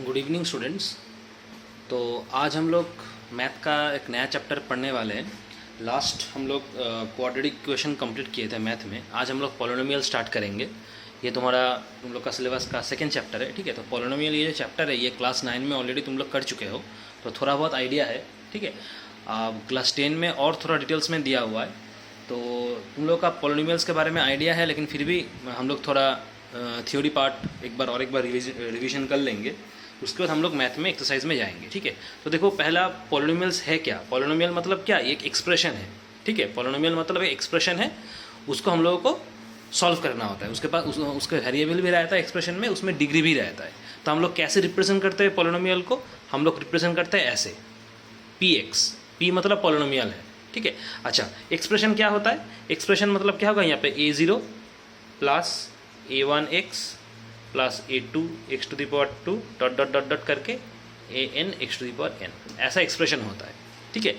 Good evening students. तो आज हम लोग मैथ का एक नया चैप्टर पढ़ने वाले हैं। लास्ट हम लोग क्वाड्रेटिक इक्वेशन कंप्लीट किए थे मैथ में। आज हम लोग पॉलिनोमियल स्टार्ट करेंगे। ये तुम्हारा तुम लोग का सिलेबस का सेकंड चैप्टर है, ठीक है। तो पॉलिनोमियल ये जो चैप्टर है ये क्लास 9 में ऑलरेडी तुम लोग कर चुके हो, तो थोड़ा बहुत आइडिया है, ठीक है। क्लास 10 में और थोड़ा डिटेल्स में दिया हुआ है, तो तुम लोग का पॉलिनोमियल्स के बारे में आइडिया है, लेकिन फिर भी हम लोग थोड़ा थ्योरी पार्ट एक बार रिवीजन कर लेंगे। उसके बाद हम लोग मैथ में एक्सरसाइज में जाएंगे, ठीक है। तो देखो, पहला पॉलिनोमियल्स है क्या। पॉलिनोमियल मतलब क्या, एक एक्सप्रेशन है, ठीक है। पॉलिनोमियल मतलब एक एक्सप्रेशन है, उसको हम लोगों को सॉल्व करना होता है। उसके पास उसके वेरिएबल भी रहता है एक्सप्रेशन में, उसमें डिग्री भी रहता है। तो हम लोग कैसे रिप्रेजेंट करते हैं पॉलिनोमियल को, हम लोग रिप्रेजेंट करते हैं ऐसे, px, p मतलब पॉलिनोमियल है, ठीक है। अच्छा, एक्सप्रेशन क्या होता है, एक्सप्रेशन मतलब क्या होगा, यहाँ पे a0 plus a1x plus a2 x to the power 2 dot dot dot dot करके an x to the power n, ऐसा एक्सप्रेशन होता है, ठीक है।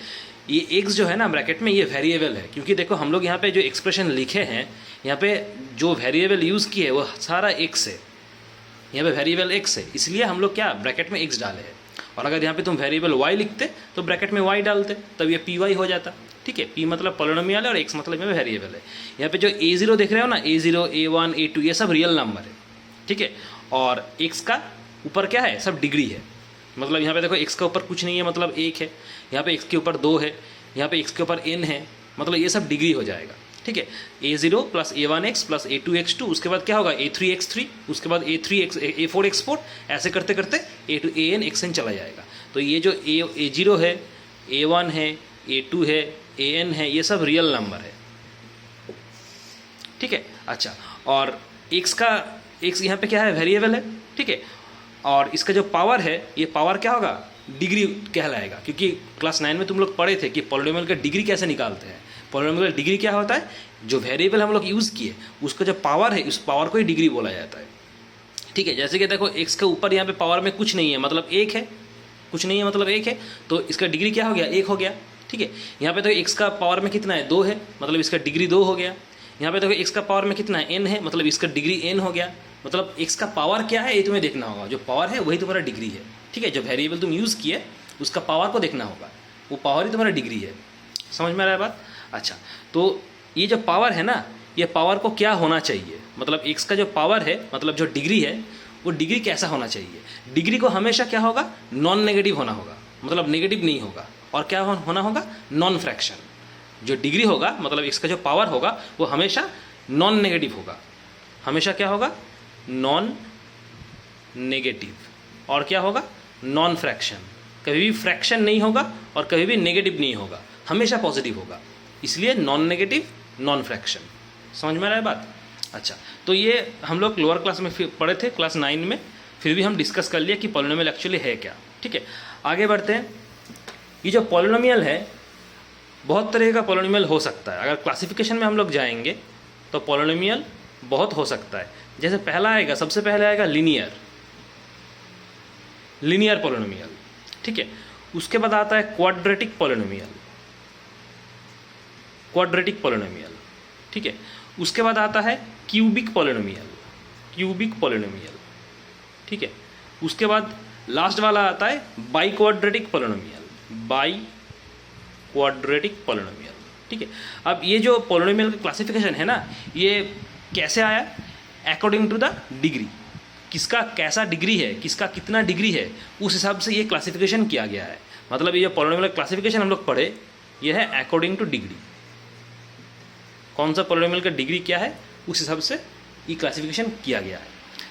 ये x जो है ना ब्रैकेट में, ये वेरिएबल है, क्योंकि देखो हम लोग यहाँ पे जो एक्सप्रेशन लिखे हैं, यहाँ पे जो वेरिएबल यूज़ किए है वो सारा x है, यहाँ पे वेरिएबल x है, इसलिए हम लोग क्या ब्रैकेट में x डाले हैं। और अगर यहाँ पे तुम वेरिएबल y लिखते तो ब्रैकेट में y डालते, तब ये py हो जाता, ठीक है। p मतलब पॉलिनोमियल है और x मतलब में वेरिएबल है। यहाँ पे जो a0 देख रहे हो ना, a0 a1 a2 ये सब रियल नंबर है, ठीक है। और x का ऊपर क्या है, सब डिग्री है। मतलब यहाँ पे देखो x का ऊपर कुछ नहीं है, मतलब 1 है। यहाँ पे x के ऊपर 2 है, यहाँ पे x के ऊपर n है, मतलब ये सब डिग्री हो जाएगा, ठीक है। a0 plus a1x plus a2x2, उसके बाद क्या होगा a3x3, उसके बाद a4x4, ऐसे करते करते an xn चला जाएगा। तो ये जो a0 है, a1 है, a2 है, an है, ये सब रियल नंबर है, ठीक है। अच्छा, और x यहाँ पे क्या है, वेरिएबल है, ठीक है। और इसका जो पावर है, ये पावर क्या होगा, डिग्री कहलाएगा, क्योंकि क्लास 9 में तुम लोग पढ़े थे कि पॉलिनोमियल का डिग्री कैसे निकालते हैं। पॉलिनोमियल का डिग्री क्या होता है, जो वेरिएबल हम लोग यूज़ किए उसका जो पावर है, उस पावर को ही डिग्री बोला जाता है, ठीक है। जैसे कि देखो, x के ऊपर यहाँ पे पावर में कुछ नहीं है, मतलब 1 है, कुछ नहीं है मतलब 1 है, तो इसका डिग्री क्या हो गया, 1 हो गया, ठीक है। यहाँ पे तो x का पावर में कितना है, 2 है, मतलब इसका डिग्री 2 हो गया। यहाँ पे देखो x का पावर में कितना है, n है, मतलब इसका डिग्री n हो गया। मतलब x का पावर क्या है ये तुम्हें देखना होगा, जो पावर है वही तुम्हारा डिग्री है, ठीक है। जो वेरिएबल तुम यूज़ किए उसका पावर को देखना होगा, वो पावर ही तुम्हारा डिग्री है। समझ में आ रहा है बात। अच्छा, तो ये जो पावर है ना, ये पावर को क्या होना चाहिए, मतलब x का जो पावर है, मतलब जो डिग्री है, वो डिग्री कैसा होना चाहिए। डिग्री को हमेशा क्या होगा, नॉन नेगेटिव होना होगा, मतलब नेगेटिव नहीं होगा। और क्या होना होगा, नॉन फ्रैक्शन। जो डिग्री होगा, मतलब x का जो पावर होगा, वो हमेशा नॉन नेगेटिव होगा। हमेशा क्या होगा, नॉन नेगेटिव। और क्या होगा, नॉन फ्रैक्शन। कभी भी फ्रैक्शन नहीं होगा और कभी भी नेगेटिव नहीं होगा, हमेशा पॉजिटिव होगा, इसलिए नॉन नेगेटिव, नॉन फ्रैक्शन। समझ में आ रहा है बात। अच्छा, तो ये हम लोग लोअर क्लास में पढ़े थे, क्लास 9 में, फिर भी हम डिस्कस कर लिया कि पॉलिनोमियल एक्चुअली है क्या, ठीक है। आगे बढ़ते हैं। ये जो पॉलिनोमियल है, बहुत तरह का पॉलिनोमियल हो सकता है। अगर क्लासिफिकेशन में हम लोग जाएंगे तो पॉलिनोमियल बहुत हो सकता है। जैसे पहला आएगा, सबसे पहले आएगा लीनियर पॉलिनोमियल, ठीक है। उसके बाद आता है क्वाड्रेटिक पॉलिनोमियल, ठीक है। उसके बाद आता है क्यूबिक पॉलिनोमियल, ठीक है। उसके बाद लास्ट वाला आता है बाइक्वाड्रेटिक पॉलिनोमियल, ठीक है। अब ये जो पॉलिनोमियल का क्लासिफिकेशन है ना, ये कैसे आया, अकॉर्डिंग टू द डिग्री। किसका कैसा डिग्री है, किसका कितना डिग्री है, उस हिसाब से ये क्लासिफिकेशन किया गया है। मतलब ये जो पॉलिनोमियल क्लासिफिकेशन हम लोग पढ़े, ये है अकॉर्डिंग टू डिग्री। कौन सा पॉलिनोमियल का डिग्री क्या है, उस हिसाब से ये क्लासिफिकेशन किया गया है।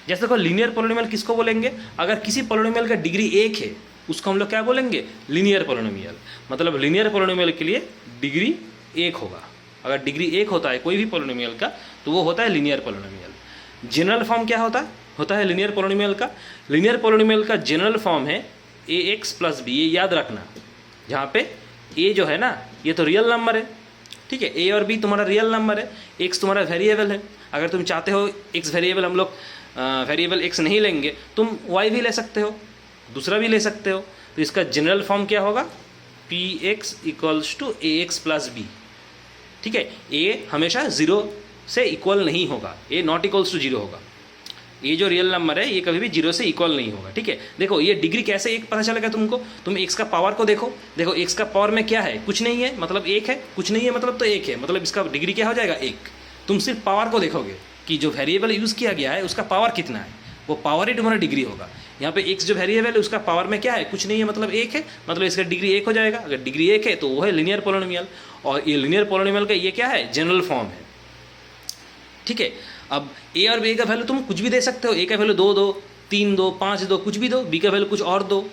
जैसे देखो, लीनियर पॉलिनोमियल किसको बोलेंगे, अगर किसी पॉलिनोमियल का डिग्री 1 है, उसको हम लोग क्या बोलेंगे, लीनियर पॉलिनोमियल। मतलब लीनियर पॉलिनोमियल के लिए डिग्री 1 होगा। अगर डिग्री 1 होता है कोई भी पॉलिनोमियल का, तो वो होता है लीनियर पॉलिनोमियल। जनरल फॉर्म क्या होता है लीनियर पॉलिनोमियल का। लीनियर पॉलिनोमियल का जनरल फॉर्म है ax प्लस बी। ये याद रखना, जहाँ पे a जो है ना, ये तो रियल नंबर है, ठीक है। a और b तुम्हारा रियल नंबर है, x तुम्हारा वेरिएबल है। अगर तुम चाहते हो x वेरिएबल, हम लोग वेरिएबल x नहीं लेंगे, तुम y भी ले सकते हो, दूसरा भी ले सकते हो। तो इसका जनरल फॉर्म क्या होगा, px equals to ax plus b, ठीक है। a हमेशा 0 से इक्वल नहीं होगा, a नॉट इक्वल्स टू 0 होगा। ये जो रियल नंबर है ये कभी भी 0 से इक्वल नहीं होगा, ठीक है। देखो ये डिग्री कैसे एक पता चलेगा तुमको, तुम x का पावर को देखो, देखो x का पावर में क्या है, कुछ नहीं है मतलब 1 है, कुछ नहीं है मतलब तो 1 है, मतलब इसका डिग्री क्या हो जाएगा 1। तुम सिर्फ पावर को देखोगे कि जो वेरिएबल यूज़ किया गया है उसका पावर कितना है, वो पावर ही तुम्हारा डिग्री होगा। यहाँ पे x जो वेरिएबल है उसका पावर में क्या है, कुछ नहीं है मतलब 1 है, मतलब इसका डिग्री 1 हो जाएगा। अगर डिग्री 1 है तो वो है लीनियर पोलिनोमियल, और ये लीनियर पोलिनोमियल का ये क्या है, जनरल फॉर्म है, ठीक है। अब a और b का वैल्यू तुम कुछ भी दे सकते हो, a का वैल्यू 2 दो, 3 दो, 5 दो, कुछ भी दो, b का वैल्यू कुछ और दो,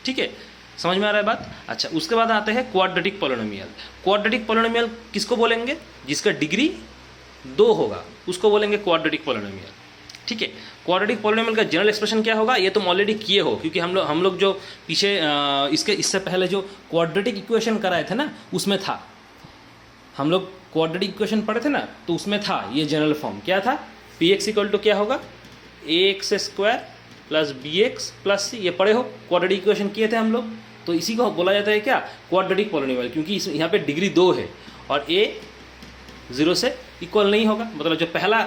ठीक है। समझ में आ रहा है बात। अच्छा, उसके बाद आते हैं क्वाड्रेटिक पोलिनोमियल। क्वाड्रेटिक पोलिनोमियल किसको बोलेंगे, जिसका डिग्री 2 होगा उसको बोलेंगे क्वाड्रेटिक पोलिनोमियल, ठीक है। क्वाड्रेटिक पोलिनोमियल का जनरल एक्सप्रेशन क्या होगा, ये तुम ऑलरेडी किए हो, क्योंकि हम लोग जो पीछे इससे पहले जो क्वाड्रेटिक इक्वेशन कराए थे ना उसमें था, हम लोग क्वाड्रेटिक इक्वेशन पढ़े थे ना तो उसमें था ये जनरल फॉर्म, क्या था, पी एक्स इक्वल टू क्या होगा, A X square plus B X plus C, ये पढ़े हो, क्वाड्रेटिक इक्वेशन किए थे हम लोग। तो इसी को बोला जाता है क्या, क्वाड्रेटिक पोलिनोमियल, क्योंकि यहाँ पे डिग्री 2 है और ए 0 से इक्वल नहीं होगा, मतलब जो पहला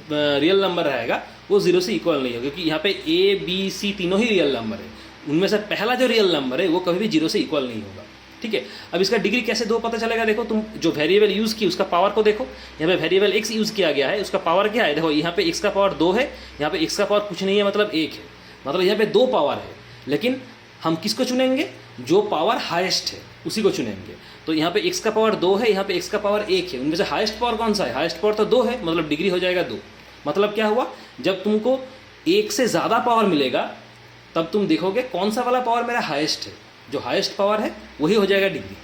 रियल नंबर रहेगा वो 0 से इक्वल नहीं होगा, क्योंकि यहाँ पे ए बी सी तीनों ही रियल नंबर है, उनमें से पहला जो रियल नंबर है वो कभी भी 0 से इक्वल नहीं होगा, ठीक है। अब इसका डिग्री कैसे 2 पता चलेगा, देखो तुम जो वेरिएबल यूज़ की उसका पावर को देखो, यहाँ पे वेरिएबल x यूज़ किया गया है, उसका पावर क्या है, देखो यहाँ पे x का पावर 2 है, यहाँ पे x का पावर कुछ नहीं है मतलब 1 है, मतलब यहाँ पे 2 पावर है, लेकिन हम किसको चुनेंगे, जो पावर हाईएस्ट है उसी को चुनेंगे। तो यहाँ पे x का पावर 2 है, यहाँ पे x का पावर 1 है, उनमें से हाईएस्ट पावर कौन सा है, हाईएस्ट पावर तो 2 है, मतलब डिग्री हो जाएगा 2। मतलब क्या हुआ, जब तुमको 1 से ज़्यादा पावर मिलेगा तब तुम देखोगे कौन सा वाला पावर मेरा हाईएस्ट है, जो हाईएस्ट पावर है वही हो जाएगा डिग्री।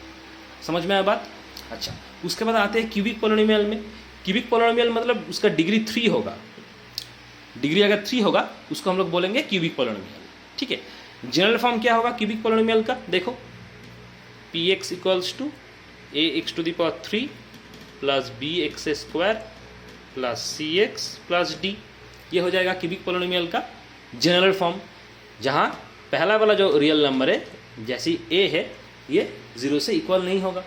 समझ में आया बात। अच्छा, उसके बाद आते हैं क्यूबिक पोलिनोमियल में। क्यूबिक पोलिनोमियल मतलब उसका डिग्री 3 होगा, डिग्री अगर 3 होगा उसको हम लोग बोलेंगे क्यूबिक पोलिनोमियल, ठीक है। जनरल फॉर्म क्या होगा क्यूबिक पोलिनोमियल का, देखो p x equals to A x to the power 3 plus B x square plus C x plus d, ये हो जाएगा क्यूबिक पोलिनोमियल का जनरल फॉर्म, जहाँ पहला वाला जो रियल नंबर है जैसी a है ये 0 से इक्वल नहीं होगा,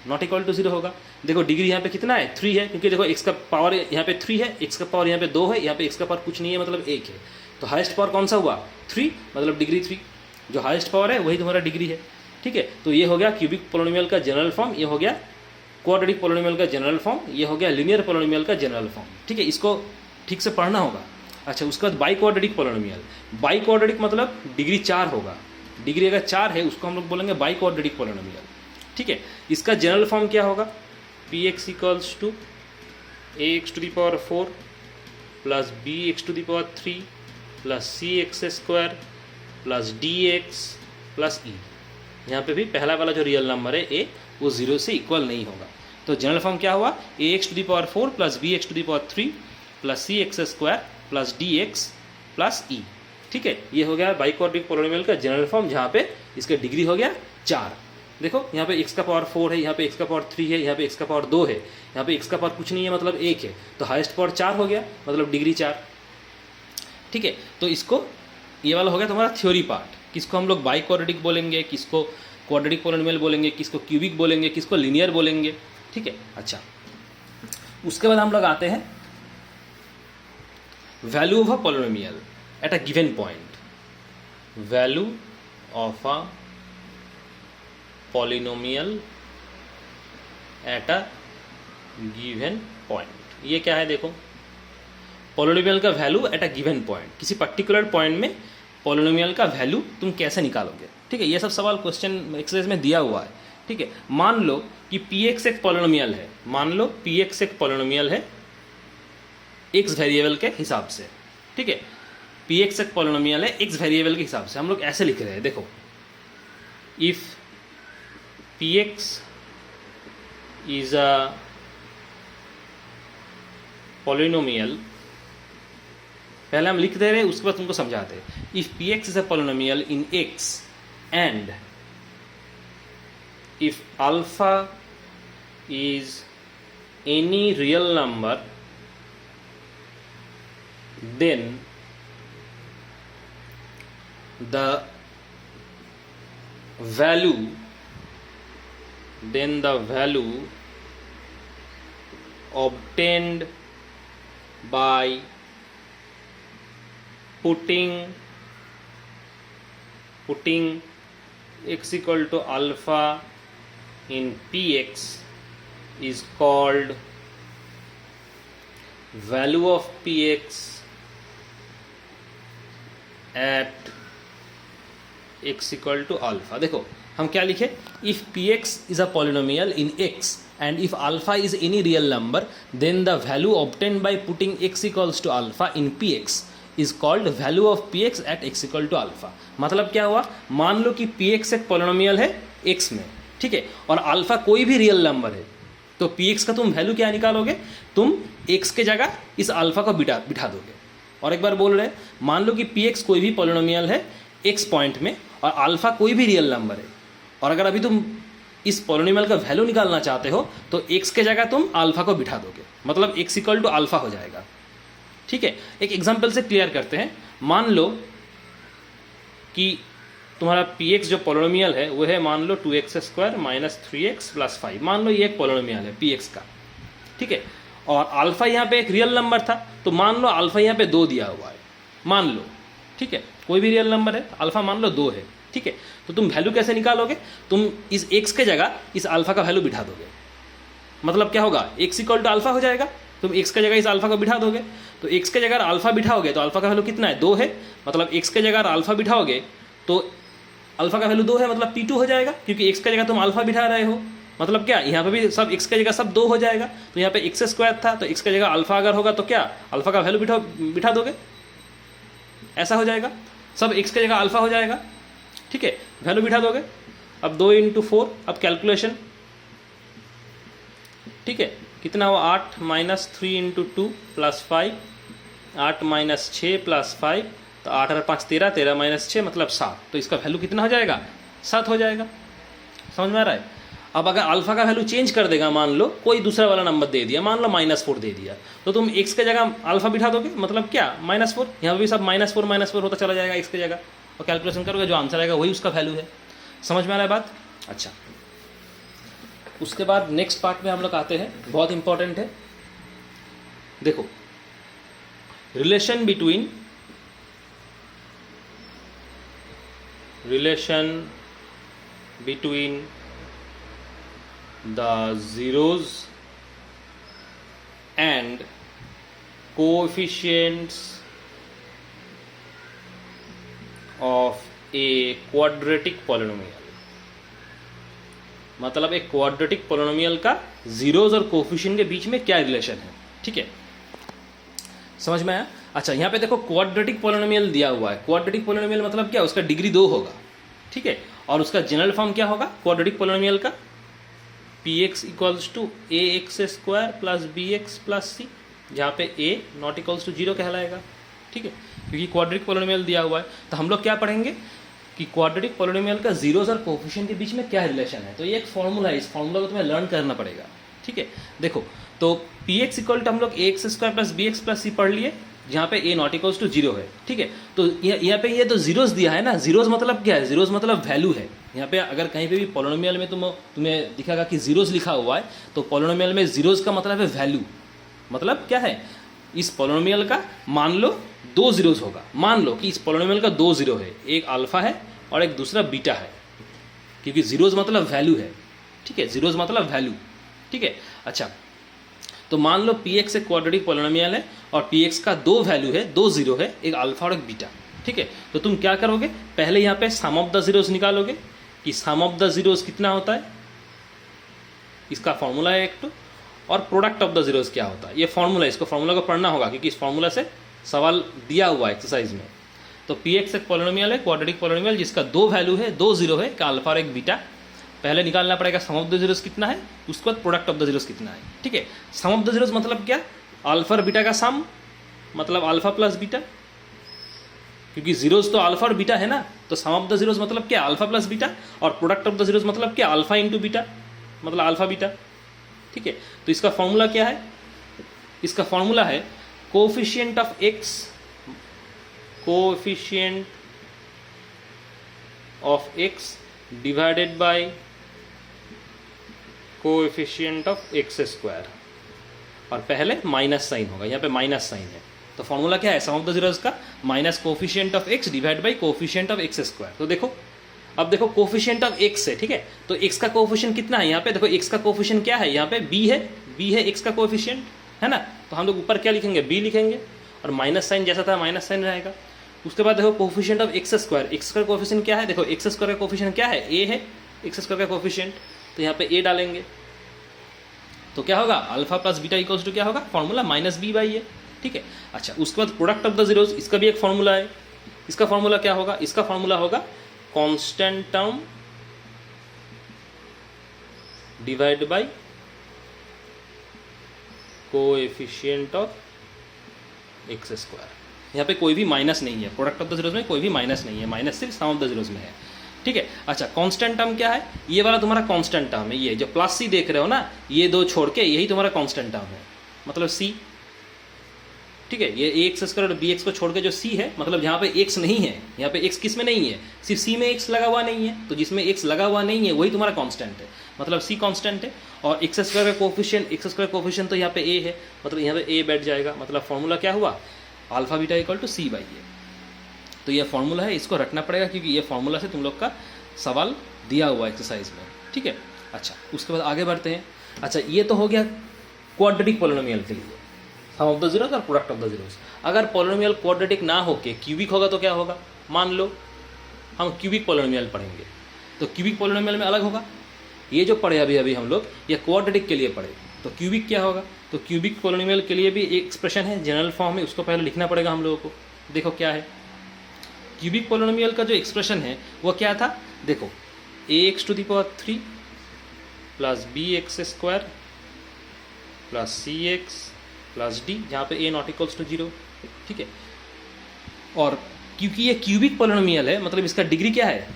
नॉट इक्वल टू 0 होगा। देखो डिग्री यहाँ पे कितना है, 3 है, क्योंकि देखो x का पावर यहाँ पे 3 है, x का पावर यहाँ पे 2 है, यहाँ पे x का पावर कुछ नहीं है मतलब 1 है, तो हाईएस्ट पावर कौन सा हुआ 3, मतलब डिग्री 3, जो हाईएस्ट पावर है वही तुम्हारा डिग्री है, ठीक है। तो ये हो गया क्यूबिक पोलिनोमियल का जनरल फॉर्म, ये हो गया क्वाड्रेटिक पोलिनोमियल का जनरल फॉर्म, ये हो गया लीनियर पोलिनोमियल का जनरल फॉर्म, ठीक है। इसको ठीक से पढ़ना होगा। अच्छा, उसके बाद by quadratic polynomial. By quadratic मतलब डिग्री 4 होगा, डिग्री अगर 4 है उसको हम लोग बोलेंगे बाई क्वाड्रेटिक पोलिनोमियल, ठीक है। इसका जनरल फॉर्म क्या होगा, P x equals to A x to the power 4 plus B X to the power 3 plus C X square plus D X plus E. यहाँ पे भी पहला वाला जो रियल नंबर है ए वो 0 से इक्वल नहीं होगा, तो जनरल फॉर्म क्या हुआ, A x to the power 4 plus B X to the power 3 plus C X square plus D X plus E, ठीक है। ये हो गया बाई क्वाड्रेटिक पोलिनोमियल का जनरल फॉर्म, जहाँ पे इसका डिग्री हो गया 4। देखो यहाँ पे x का पावर 4 है, यहाँ पे x का पावर 3 है, यहाँ पे x का पावर 2 है, यहाँ पे x का पावर कुछ नहीं है मतलब 1 है, तो हाईएस्ट पावर 4 हो गया, मतलब डिग्री 4, ठीक है। तो इसको ये वाला हो गया तुम्हारा थ्योरी पार्ट, किसको हम लोग बाई क्वाड्रेटिक बोलेंगे, किसको क्वाड्रेटिक पोलिनोमियल बोलेंगे, किसको क्यूबिक बोलेंगे, किसको लीनियर बोलेंगे, ठीक है। अच्छा, उसके बाद हम लोग आते हैं value of a polynomial at a given point. Value of a polynomial at a given point, ये क्या है, देखो पोलिनोमियल का value at a given point, किसी पर्टिकुलर पॉइंट में पोलिनोमियल का वैल्यू तुम कैसे निकालोगे, ठीक है। ये सब सवाल क्वेश्चन एक्सरसाइज में दिया हुआ है, ठीक है। मान लो कि पी एक्स एक पोलिनोमियल है, मान लो पी एक्स एक पोलिनोमियल है एक्स वेरिएबल के हिसाब से, ठीक है। पी एक्स एक पोलिनोमियल है एक्स वेरिएबल के हिसाब से, हम लोग ऐसे लिख रहे हैं, देखो if px is a polynomial, पहले हम लिख दे रहे हैं उसके बाद तुमको समझाते हैं। If px is a polynomial in x and if alpha is any real number then the value obtained by putting x equal to alpha in px is called value of px at x equal to alpha। देखो हम क्या लिखे, if px is a polynomial in x and if alpha is any real number then the value obtained by putting x equals to alpha in px is called value of px at x equal to alpha। मतलब क्या हुआ, मान लो कि px एक polynomial है x में, ठीक है, और अल्फा कोई भी रियल नंबर है, तो px का तुम वैल्यू क्या निकालोगे, तुम x के जगह इस अल्फा को बिठा दोगे। और एक बार बोल रहे हैं, मान लो कि px कोई भी पोलिनोमियल है x पॉइंट में और अल्फा कोई भी रियल नंबर है, और अगर अभी तुम इस पोलिनोमियल का वैल्यू निकालना चाहते हो तो x के जगह तुम अल्फा को बिठा दोगे, मतलब x इक्वल टू अल्फा हो जाएगा। ठीक है, एक एग्जांपल से क्लियर करते हैं। मान लो कि तुम्हारा px जो पोलिनोमियल है वो है, मान लो 2x² माइनस 3x प्लस 5, मान लो ये एक पोलिनोमियल है px का, ठीक है, और अल्फा यहाँ पे एक रियल नंबर था, तो मान लो अल्फा यहाँ पे 2 दिया हुआ है, मान लो, ठीक है, कोई भी रियल नंबर है, अल्फा मान लो 2 है, ठीक है, तो तुम वैल्यू कैसे निकालोगे, तुम इस x के जगह इस अल्फा का वैल्यू बिठा दोगे, मतलब क्या होगा, x इक्वल टू अल्फा हो जाएगा, तुम x के जगह इस अल्फा को बिठा दोगे, तो x के जगह अल्फा बिठाओगे तो अल्फा का वैल्यू कितना है, 2 है, मतलब x के जगह अल्फा बिठाओगे तो अल्फा का वैल्यू 2 है, मतलब p2 हो जाएगा, क्योंकि x के जगह तुम अल्फा बिठा रहे हो, मतलब क्या, यहाँ पे भी सब x के जगह सब 2 हो जाएगा, तो यहाँ पे x² था, तो x के जगह अल्फा अगर होगा तो क्या, अल्फा का वैल्यू बिठा दोगे, ऐसा हो जाएगा, सब x के जगह अल्फा हो जाएगा, ठीक है, वैल्यू बिठा दोगे। अब 2 × 4, अब कैलकुलेशन, ठीक है, कितना हुआ, 8 माइनस 3 × 2 प्लस 5, 8 माइनस 6 प्लस 5, तो 8 और 5 13, 13 माइनस 6 मतलब 7, तो इसका वैल्यू कितना हो जाएगा, 7 हो जाएगा। समझ में आ रहा है। अब अगर अल्फा का वैल्यू चेंज कर देगा, मान लो कोई दूसरा वाला नंबर दे दिया, मान लो -4 दे दिया, तो तुम x के जगह अल्फा बिठा दोगे, मतलब क्या, -4, यहाँ पर भी सब -4 होता चला जाएगा x के जगह, और कैलकुलेशन करोगे, जो आंसर आएगा वही उसका वैल्यू है। समझ में आ रहा है बात। अच्छा, उसके बाद नेक्स्ट पार्ट में हम लोग आते हैं, बहुत इंपॉर्टेंट है, देखो, relation between the zeros and coefficients of a quadratic polynomial, मतलब एक क्वाड्रेटिक पोलिनोमियल का जीरोज और कोफिशिएंट के बीच में क्या रिलेशन है, ठीक है, समझ में आया। अच्छा, यहाँ पे देखो क्वाड्रेटिक पोलिनोमियल दिया हुआ है, क्वाड्रेटिक पोलिनोमियल मतलब क्या, उसका डिग्री 2 होगा, ठीक है, और उसका जनरल फॉर्म क्या होगा क्वाड्रेटिक पोलिनोमियल का, px equals to ax² plus bx plus c, जहाँ पे a नॉट इक्वल्स टू 0 कहलाएगा, ठीक है, क्योंकि क्वाड्रेटिक पोलिनोमियल दिया हुआ है। तो हम लोग क्या पढ़ेंगे कि क्वाड्रेटिक पोलिनोमियल का जीरोज और कोफिशिएंट के बीच में क्या रिलेशन है, तो ये एक फॉर्मूला है, इस फॉर्मूला को तुम्हें लर्न करना पड़ेगा, ठीक है। देखो, तो px इक्वल टू हम लोग ax² plus bx plus c पढ़ लिए, जहाँ पे a नॉट इक्वल्स टू 0 है, ठीक है, तो यहाँ पे ये तो जीरोज दिया है ना, जीरोज मतलब क्या है, जीरोज मतलब वैल्यू है। यहाँ पे अगर कहीं पे भी पोलिनोमियल में तुम्हें दिखेगा कि जीरोज लिखा हुआ है, तो पोलिनोमियल में जीरोज का मतलब है वैल्यू, मतलब क्या है, इस पोलिनोमियल का मान लो 2 जीरोज होगा, मान लो कि इस पोलिनोमियल का 2 जीरो है, एक अल्फा है और एक दूसरा बीटा है, क्योंकि जीरोज मतलब वैल्यू है, ठीक है, जीरोज मतलब वैल्यू, ठीक है। अच्छा, तो मान लो px एक क्वाड्रेटिक पोलिनोमियल है और px का 2 वैल्यू है, 2 जीरो है, एक अल्फा और एक बीटा, ठीक है, तो तुम क्या करोगे, पहले यहाँ पे सम ऑफ द जीरोज निकालोगे कि सम ऑफ द जीरोज कितना होता है, इसका फॉर्मूला है एक तो, और प्रोडक्ट ऑफ द जीरोज क्या होता है, ये फॉर्मूला है, इसको फॉर्मूला को पढ़ना होगा, क्योंकि इस फॉर्मूला से सवाल दिया हुआ है एक्सरसाइज में। तो px एक पोलिनोमियल है, क्वाड्रेटिक पोलिनोमियल, जिसका 2 वैल्यू है, 2 जीरो है, एक अल्फा और एक बीटा, पहले निकालना पड़ेगा सम ऑफ द जीरोज कितना है, उसके बाद प्रोडक्ट ऑफ द जीरोज कितना है, ठीक है। सम ऑफ द जीरोज मतलब क्या, अल्फा और बीटा का सम, मतलब अल्फा प्लस बीटा, क्योंकि जीरोज तो अल्फा और बीटा है ना, तो सम ऑफ द जीरोज मतलब क्या, अल्फा प्लस बीटा, और प्रोडक्ट ऑफ द जीरोज मतलब क्या, अल्फा इंटू बीटा, मतलब अल्फा बीटा, ठीक है। तो इसका फॉर्मूला क्या है, इसका फॉर्मूला है coefficient of x, coefficient of x divided by coefficient of x², और पहले माइनस साइन होगा, यहाँ पे माइनस साइन है, तो फॉर्मूला क्या है, सम ऑफ द जीरोस का minus coefficient of X divide by coefficient of x square. तो देखो अब देखो कोफिशिएंट ऑफ एक्स है, ठीक है, तो एक्स का कोफिशिएंट कितना है यहाँ पे, देखो एक्स का कोफिशिएंट क्या है यहाँ पे, बी है एक्स का कोफिशिएंट, है ना। तो हम लोग ऊपर क्या लिखेंगे, बी लिखेंगे, और माइनस साइन जैसा था माइनस साइन रहेगा। उसके बाद देखो coefficient of x square, x का कोफिशिएंट क्या है, देखो एक्स स्क्वायर का कोफिशिएंट क्या है, ए है एक्स स्क्वायर का कोफिशिएंट, तो यहाँ पे ए डालेंगे तो क्या होगा, alpha plus beta equals to क्या होगा, formula minus b by a, ठीक है। अच्छा, उसके बाद प्रोडक्ट ऑफ द जीरोस, इसका भी एक फॉर्मूला है, इसका फॉर्मूला क्या होगा, इसका फॉर्मूला होगा constant term divide by coefficient of x square. यहाँ पे कोई भी माइनस नहीं है, प्रोडक्ट ऑफ द जीरोस में कोई भी माइनस नहीं है, माइनस सिर्फ सम ऑफ द जीरोस में है, ठीक है। अच्छा, कांस्टेंट टर्म क्या है, ये वाला तुम्हारा कांस्टेंट टर्म है, ये जो प्लस सी देख रहे हो ना, ये दो छोड़ के यही तुम्हारा कांस्टेंट टर्म है, मतलब सी, ठीक है। ये एक्स स्क्वायर और बी एक्स को छोड़ के जो सी है, मतलब जहाँ पे एक्स नहीं है, यहाँ पे एक्स किस में नहीं है, सिर्फ सी में एक्स लगा हुआ नहीं है, तो जिसमें एक्स लगा हुआ नहीं है वही तुम्हारा कांस्टेंट है, मतलब सी कांस्टेंट है। और एक्स स्क्वायर का कोफिशिएंट, एक्स स्क्वायर कोफिशिएंट तो यहाँ पे ए है, मतलब यहाँ पे ए बैठ जाएगा, मतलब फॉर्मूला क्या हुआ, alpha beta equal to C by A. तो ये फॉर्मूला है, इसको रखना पड़ेगा क्योंकि ये फॉर्मूला से तुम लोग का सवाल दिया हुआ एक्सरसाइज में, ठीक है। अच्छा, उसके बाद आगे बढ़ते हैं। अच्छा, ये तो हो गया क्वाड्रेटिक पॉलिनोमियल के लिए, सम ऑफ द जीरोस और प्रोडक्ट ऑफ द जीरोस। अगर पॉलिनोमियल क्वाड्रेटिक ना होके क्यूबिक होगा तो क्या होगा, मान लो हम क्यूबिक पॉलिनोमियल पढ़ेंगे, तो क्यूबिक पॉलिनोमियल में अलग होगा, ये जो पढ़े अभी हम लोग ये क्वाड्रेटिक के लिए पढ़े, तो क्यूबिक क्या होगा, तो क्यूबिक पॉलिनोमियल के लिए भी एक एक्सप्रेशन है जनरल फॉर्म में, उसको पहले लिखना पड़ेगा हम लोगों को। देखो क्या है क्यूबिक पॉलिनोमियल का जो एक्सप्रेशन है वो क्या था, देखो ax to the power 3 plus bx square plus cx plus d, जहाँ पे a नॉट इक्वल्स टू 0, ठीक है। और क्योंकि ये क्यूबिक पॉलिनोमियल है, मतलब इसका डिग्री क्या है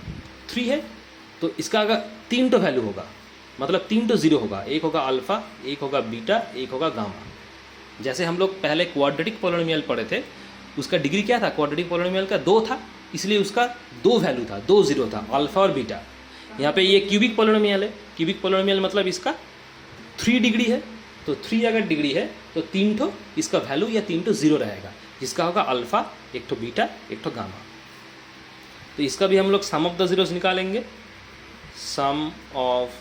3 है, तो इसका अगर 3 तो वैल्यू होगा, मतलब 3 तो 0 होगा, एक होगा अल्फा, एक होगा बीटा, एक होगा गामा। जैसे हम लोग पहले क्वाड्रेटिक पॉलिनोमियल पढ़े थे, उसका डिग्री क्या था, क्वाड्रेटिक पॉलिनोमियल का 2 था, इसलिए उसका 2 वैल्यू था, 2 0 था, अल्फा और बीटा। यहाँ पे ये क्यूबिक पॉलिनोमियल है, क्यूबिक पॉलिनोमियल मतलब इसका 3 डिग्री है, तो 3 अगर डिग्री है तो 3 ठो इसका वैल्यू या 3 ठो 0 रहेगा, जिसका होगा अल्फा, एक ठो बीटा, एक ठो गामा। तो इसका भी हम लोग सम ऑफ द जीरोस निकालेंगे, sum of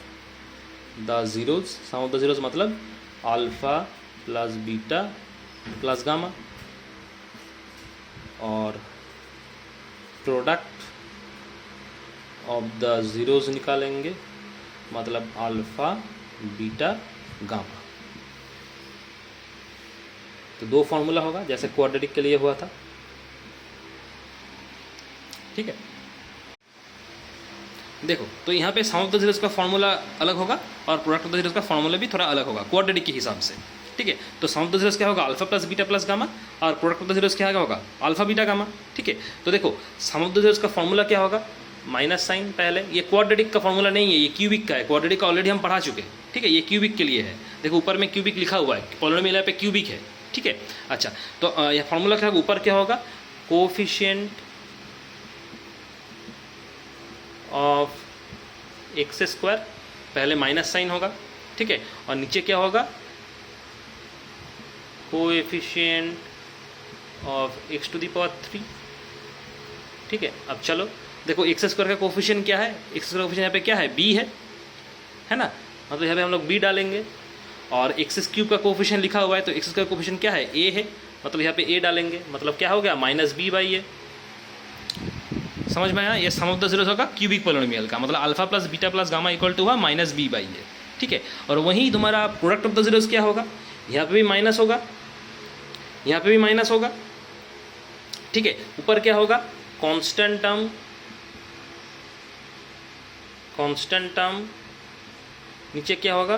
the zeros, sum of the zeros मतलब alpha plus beta plus gamma, और प्रोडक्ट ऑफ द जीरोस निकालेंगे, मतलब अल्फा बीटा गामा। तो 2 फॉर्मूला होगा जैसे क्वाड्रेटिक के लिए हुआ था, ठीक है। देखो तो यहाँ पे सम ऑफ द जीरोस का फॉर्मूला अलग होगा और प्रोडक्ट ऑफ द जीरोस का फॉर्मूला भी थोड़ा अलग होगा क्वाड्रेटिक के हिसाब से, ठीक है। तो सम ऑफ द जीरोस क्या होगा, alpha plus beta plus gamma, और प्रोडक्ट ऑफ द जीरोस क्या होगा, अल्फा बीटा गामा, ठीक है। तो देखो सम ऑफ द जीरोस का फॉर्मूला क्या होगा, माइनस साइन पहले, ये क्वाड्रेटिक का फॉर्मूला नहीं है, ये क्यूबिक का है, क्वाड्रेटिक का ऑलरेडी हम पढ़ा चुके हैं, ठीक है। ये क्यूबिक के लिए है, देखो ऊपर में क्यूबिक लिखा हुआ है, पॉलिनोमियल पे क्यूबिक है, ठीक है। अच्छा, तो यह फॉर्मूला क्या होगा, ऊपर क्या होगा, कोफिशिएंट ऑफ एक्स स्क्वायर, पहले माइनस साइन होगा, ठीक है, और नीचे क्या होगा, coefficient of x to the power 3, ठीक है। अब चलो देखो एक्स स्क्वायर का कोफिशिएंट क्या है, एक्स स्क्वायर कोफिशिएंट यहाँ पे क्या है, बी है ना, मतलब यहाँ पे हम लोग बी डालेंगे, और एक्स क्यूब का कोफिशिएंट लिखा हुआ है, तो एक्स स्क्वायर कोफिशिएंट क्या है, ए है, मतलब यहाँ पे ए डालेंगे, मतलब क्या हो गया, माइनस बी बाई ए। समझ में आया, ये सम ऑफ द जीरोस होगा क्यूबिक पॉलिनोमियल का, मतलब alpha plus beta plus gamma equal to हुआ माइनस बी बाई ए, ठीक है। और वहीं तुम्हारा प्रोडक्ट ऑफ द जीरोस क्या होगा, यहाँ पे भी माइनस होगा, यहाँ पे भी माइनस होगा, ठीक है। ऊपर क्या होगा, कांस्टेंट टर्म, नीचे क्या होगा,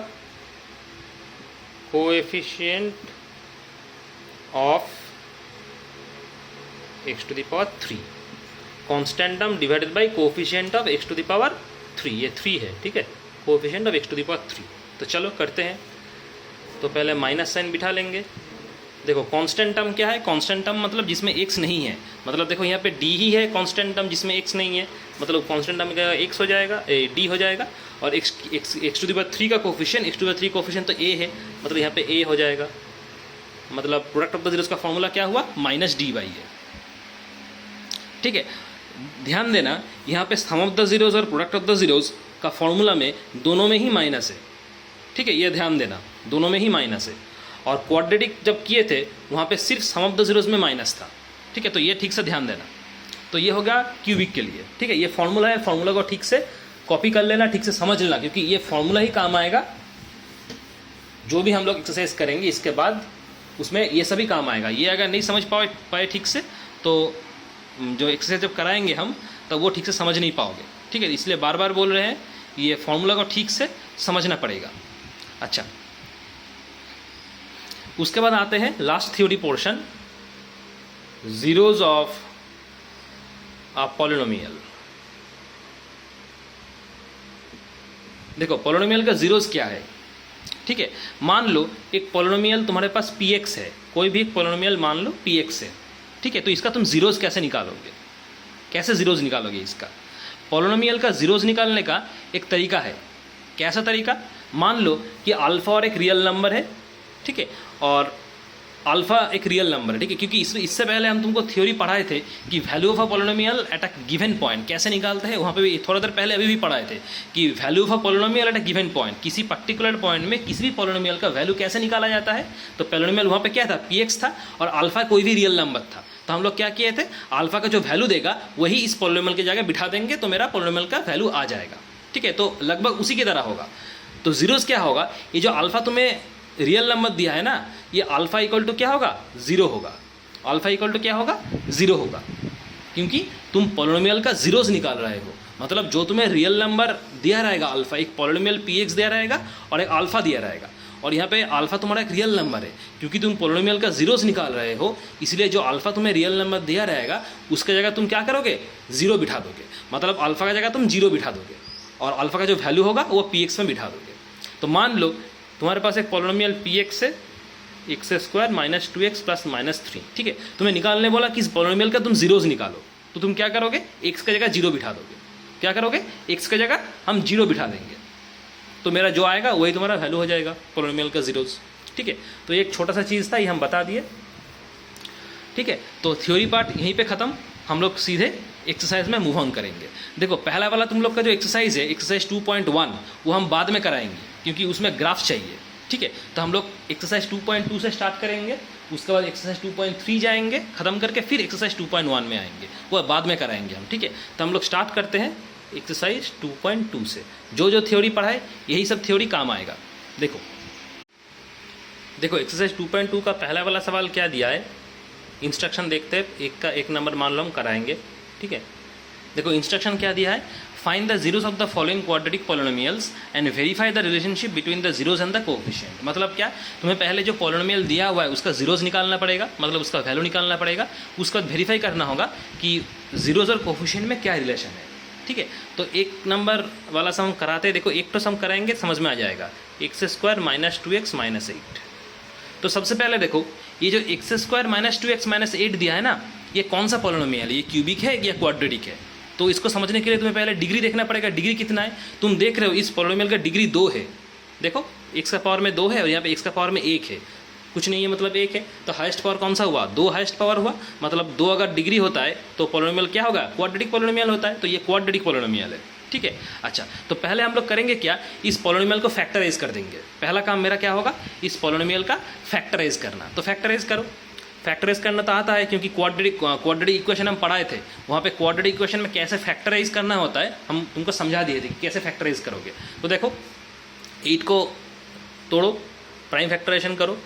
coefficient of x to the power 3, constant term divided by coefficient of x to the power 3, ये 3 है, ठीक है, coefficient of x to the power 3। तो चलो करते हैं, तो पहले माइनस साइन बिठा लेंगे। देखो कांस्टेंट टर्म क्या है, कांस्टेंट टर्म मतलब जिसमें एक्स नहीं है, मतलब देखो यहाँ पे डी ही है कांस्टेंट टर्म जिसमें एक्स नहीं है, मतलब कांस्टेंट टर्म का एक्स हो जाएगा, डी हो जाएगा, और एक्स टू द पावर 3 का coefficient, x to the power 3 coefficient तो ए है, मतलब यहाँ पे ए हो जाएगा, मतलब प्रोडक्ट ऑफ द जीरोस का फॉर्मूला क्या हुआ, माइनस डी बाई ए। ठीक है, ध्यान देना यहाँ पे सम ऑफ द जीरोस और प्रोडक्ट ऑफ द जीरोस का फॉर्मूला में दोनों में ही माइनस है। ठीक है, ये ध्यान देना, दोनों में ही माइनस है। और क्वाड्रेटिक जब किए थे वहाँ पे सिर्फ सम ऑफ द जीरोस में माइनस था। ठीक है, तो ये ठीक से ध्यान देना। तो ये होगा क्यूबिक के लिए। ठीक है, ये फॉर्मूला है, फॉर्मूला को ठीक से कॉपी कर लेना, ठीक से समझ लेना, क्योंकि ये फॉर्मूला ही काम आएगा जो भी हम लोग एक्सरसाइज करेंगे इसके बाद, उसमें ये सभी काम आएगा। ये अगर नहीं समझ पाए ठीक से तो जो एक्सरसाइज जब कराएंगे हम तब वो ठीक से समझ नहीं पाओगे। ठीक है, इसलिए बार बार बोल रहे हैं, ये फॉर्मूला को ठीक से समझना पड़ेगा। अच्छा, उसके बाद आते हैं last theory portion, zeros of a polynomial. देखो पॉलिनोमियल का जीरोज क्या है। ठीक है, मान लो एक पॉलिनोमियल तुम्हारे पास px है, कोई भी एक पॉलिनोमियल मान लो px है। ठीक है, तो इसका तुम जीरोज कैसे निकालोगे, कैसे जीरोज निकालोगे इसका। पॉलिनोमियल का जीरोज निकालने का एक तरीका है। कैसा तरीका, मान लो कि अल्फा और एक रियल नंबर है। ठीक है, और अल्फा एक रियल नंबर है। ठीक है, क्योंकि इससे पहले हम तुमको थ्योरी पढ़ाए थे कि value of a polynomial at a given point कैसे निकालते हैं। वहाँ पे भी थोड़ा देर पहले अभी भी पढ़ाए थे कि value of a polynomial at a given point, किसी पर्टिकुलर पॉइंट में किसी भी पॉलिनोमियल का वैल्यू कैसे निकाला जाता है। तो पॉलिनोमियल वहाँ पे क्या था, px था, और अल्फा कोई भी रियल नंबर था। तो हम लोग क्या किए थे, अल्फा का जो वैल्यू देगा वही इस पॉलिनोमियल की जगह बिठा देंगे, तो मेरा पॉलिनोमियल का वैल्यू आ जाएगा। ठीक है, तो लगभग उसी की तरह होगा। तो जीरोस क्या होगा, ये जो अल्फा तुम्हें रियल नंबर दिया है ना, ये अल्फा इक्वल टू क्या होगा, जीरो होगा। अल्फा इक्वल टू क्या होगा, जीरो होगा, क्योंकि तुम पॉलिनोमियल का जीरोस निकाल रहे हो। मतलब जो तुम्हें रियल नंबर दिया रहेगा अल्फा, एक पॉलिनोमियल px दिया रहेगा और एक अल्फा दिया रहेगा, और यहाँ पे अल्फा तुम्हारा एक रियल नंबर है। क्योंकि तुम पॉलिनोमियल का जीरोस निकाल रहे हो, इसलिए जो अल्फा तुम्हें रियल नंबर दिया रहेगा उसके जगह तुम क्या करोगे, जीरो बिठा दोगे। मतलब अल्फा का जगह तुम जीरो बिठा दोगे और अल्फा का जो वैल्यू होगा वो px में बिठा दोगे। तो मान लो तुम्हारे पास एक पॉलिनोमियल px है, x square minus 2x plus minus 3। ठीक है, तुम्हें निकालने बोला कि इस पॉलिनोमियल का तुम जीरोज निकालो, तो तुम क्या करोगे, x की जगह जीरो बिठा दोगे। क्या करोगे, x की जगह हम जीरो बिठा देंगे, तो मेरा जो आएगा वही तुम्हारा वैल्यू हो जाएगा पॉलिनोमियल का जीरोज। ठीक है, तो एक छोटा सा चीज़ था, ये हम बता दिए। ठीक है, तो थ्योरी पार्ट यहीं पे ख़त्म, हम लोग सीधे एक्सरसाइज में मूव ऑन करेंगे। देखो पहला वाला तुम लोग का जो एक्सरसाइज है, एक्सरसाइज 2.1, वो हम बाद में कराएंगे क्योंकि उसमें ग्राफ चाहिए। ठीक है, तो हम लोग एक्सरसाइज 2.2 से स्टार्ट करेंगे, उसके बाद एक्सरसाइज 2.3 जाएंगे, ख़त्म करके फिर एक्सरसाइज 2.1 में आएंगे, वो बाद में कराएंगे हम। ठीक है, तो हम लोग स्टार्ट करते हैं एक्सरसाइज 2.2 से। जो जो थ्योरी पढ़ाए यही सब थ्योरी काम आएगा। देखो एक्सरसाइज 2.2 का पहला वाला सवाल क्या दिया है, इंस्ट्रक्शन देखते हैं, एक का एक नंबर मान लो हम कराएंगे। ठीक है, देखो इंस्ट्रक्शन क्या दिया है, find the zeros of the following quadratic polynomials and verify the relationship between the zeros and the coefficient. मतलब क्या, तुम्हें पहले जो पॉलिनोमियल दिया हुआ है उसका जीरोस निकालना पड़ेगा, मतलब उसका वैल्यू निकालना पड़ेगा। उसके बाद वेरीफाई करना होगा कि जीरोस और कोएफिशिएंट में क्या रिलेशन है। ठीक है, तो एक नंबर वाला सम कराते हैं। देखो एक तो सम कराएंगे, समझ में आ जाएगा, x square minus 2x minus 8। तो सबसे पहले देखो ये जो x square minus 2x minus 8 दिया है ना, ये कौन सा पॉलिनोमियल है, ये क्यूबिक है या क्वाड्रेटिक है। तो इसको समझने के लिए तुम्हें पहले डिग्री देखना पड़ेगा, डिग्री कितना है। तुम देख रहे हो इस पॉलिनोमियल का डिग्री 2 है। देखो x का पावर में 2 है और यहाँ पे x का पावर में 1 है, कुछ नहीं है, मतलब 1 है। तो हाईएस्ट पावर कौन सा हुआ, 2 हाईएस्ट पावर हुआ। मतलब 2 अगर डिग्री होता है तो पॉलिनोमियल क्या होगा, क्वाड्रेटिक पॉलिनोमियल होता है। तो ये क्वाड्रेटिक पॉलिनोमियल है। ठीक है, अच्छा तो पहले हम लोग करेंगे क्या, इस पॉलिनोमियल को फैक्टराइज कर देंगे। पहला काम मेरा क्या होगा, इस पॉलिनोमियल का फैक्टराइज करना। तो फैक्टराइज करो, फैक्टराइज करना तो आता है क्योंकि क्वाड्रेटिक इक्वेशन हम पढ़ाए थे, वहाँ पे क्वाड्रेटिक इक्वेशन में कैसे फैक्टराइज करना होता है हम तुमको समझा दिए थे कि कैसे फैक्टराइज करोगे। तो देखो 8 को तोड़ो, प्राइम फैक्टराइजेशन करो,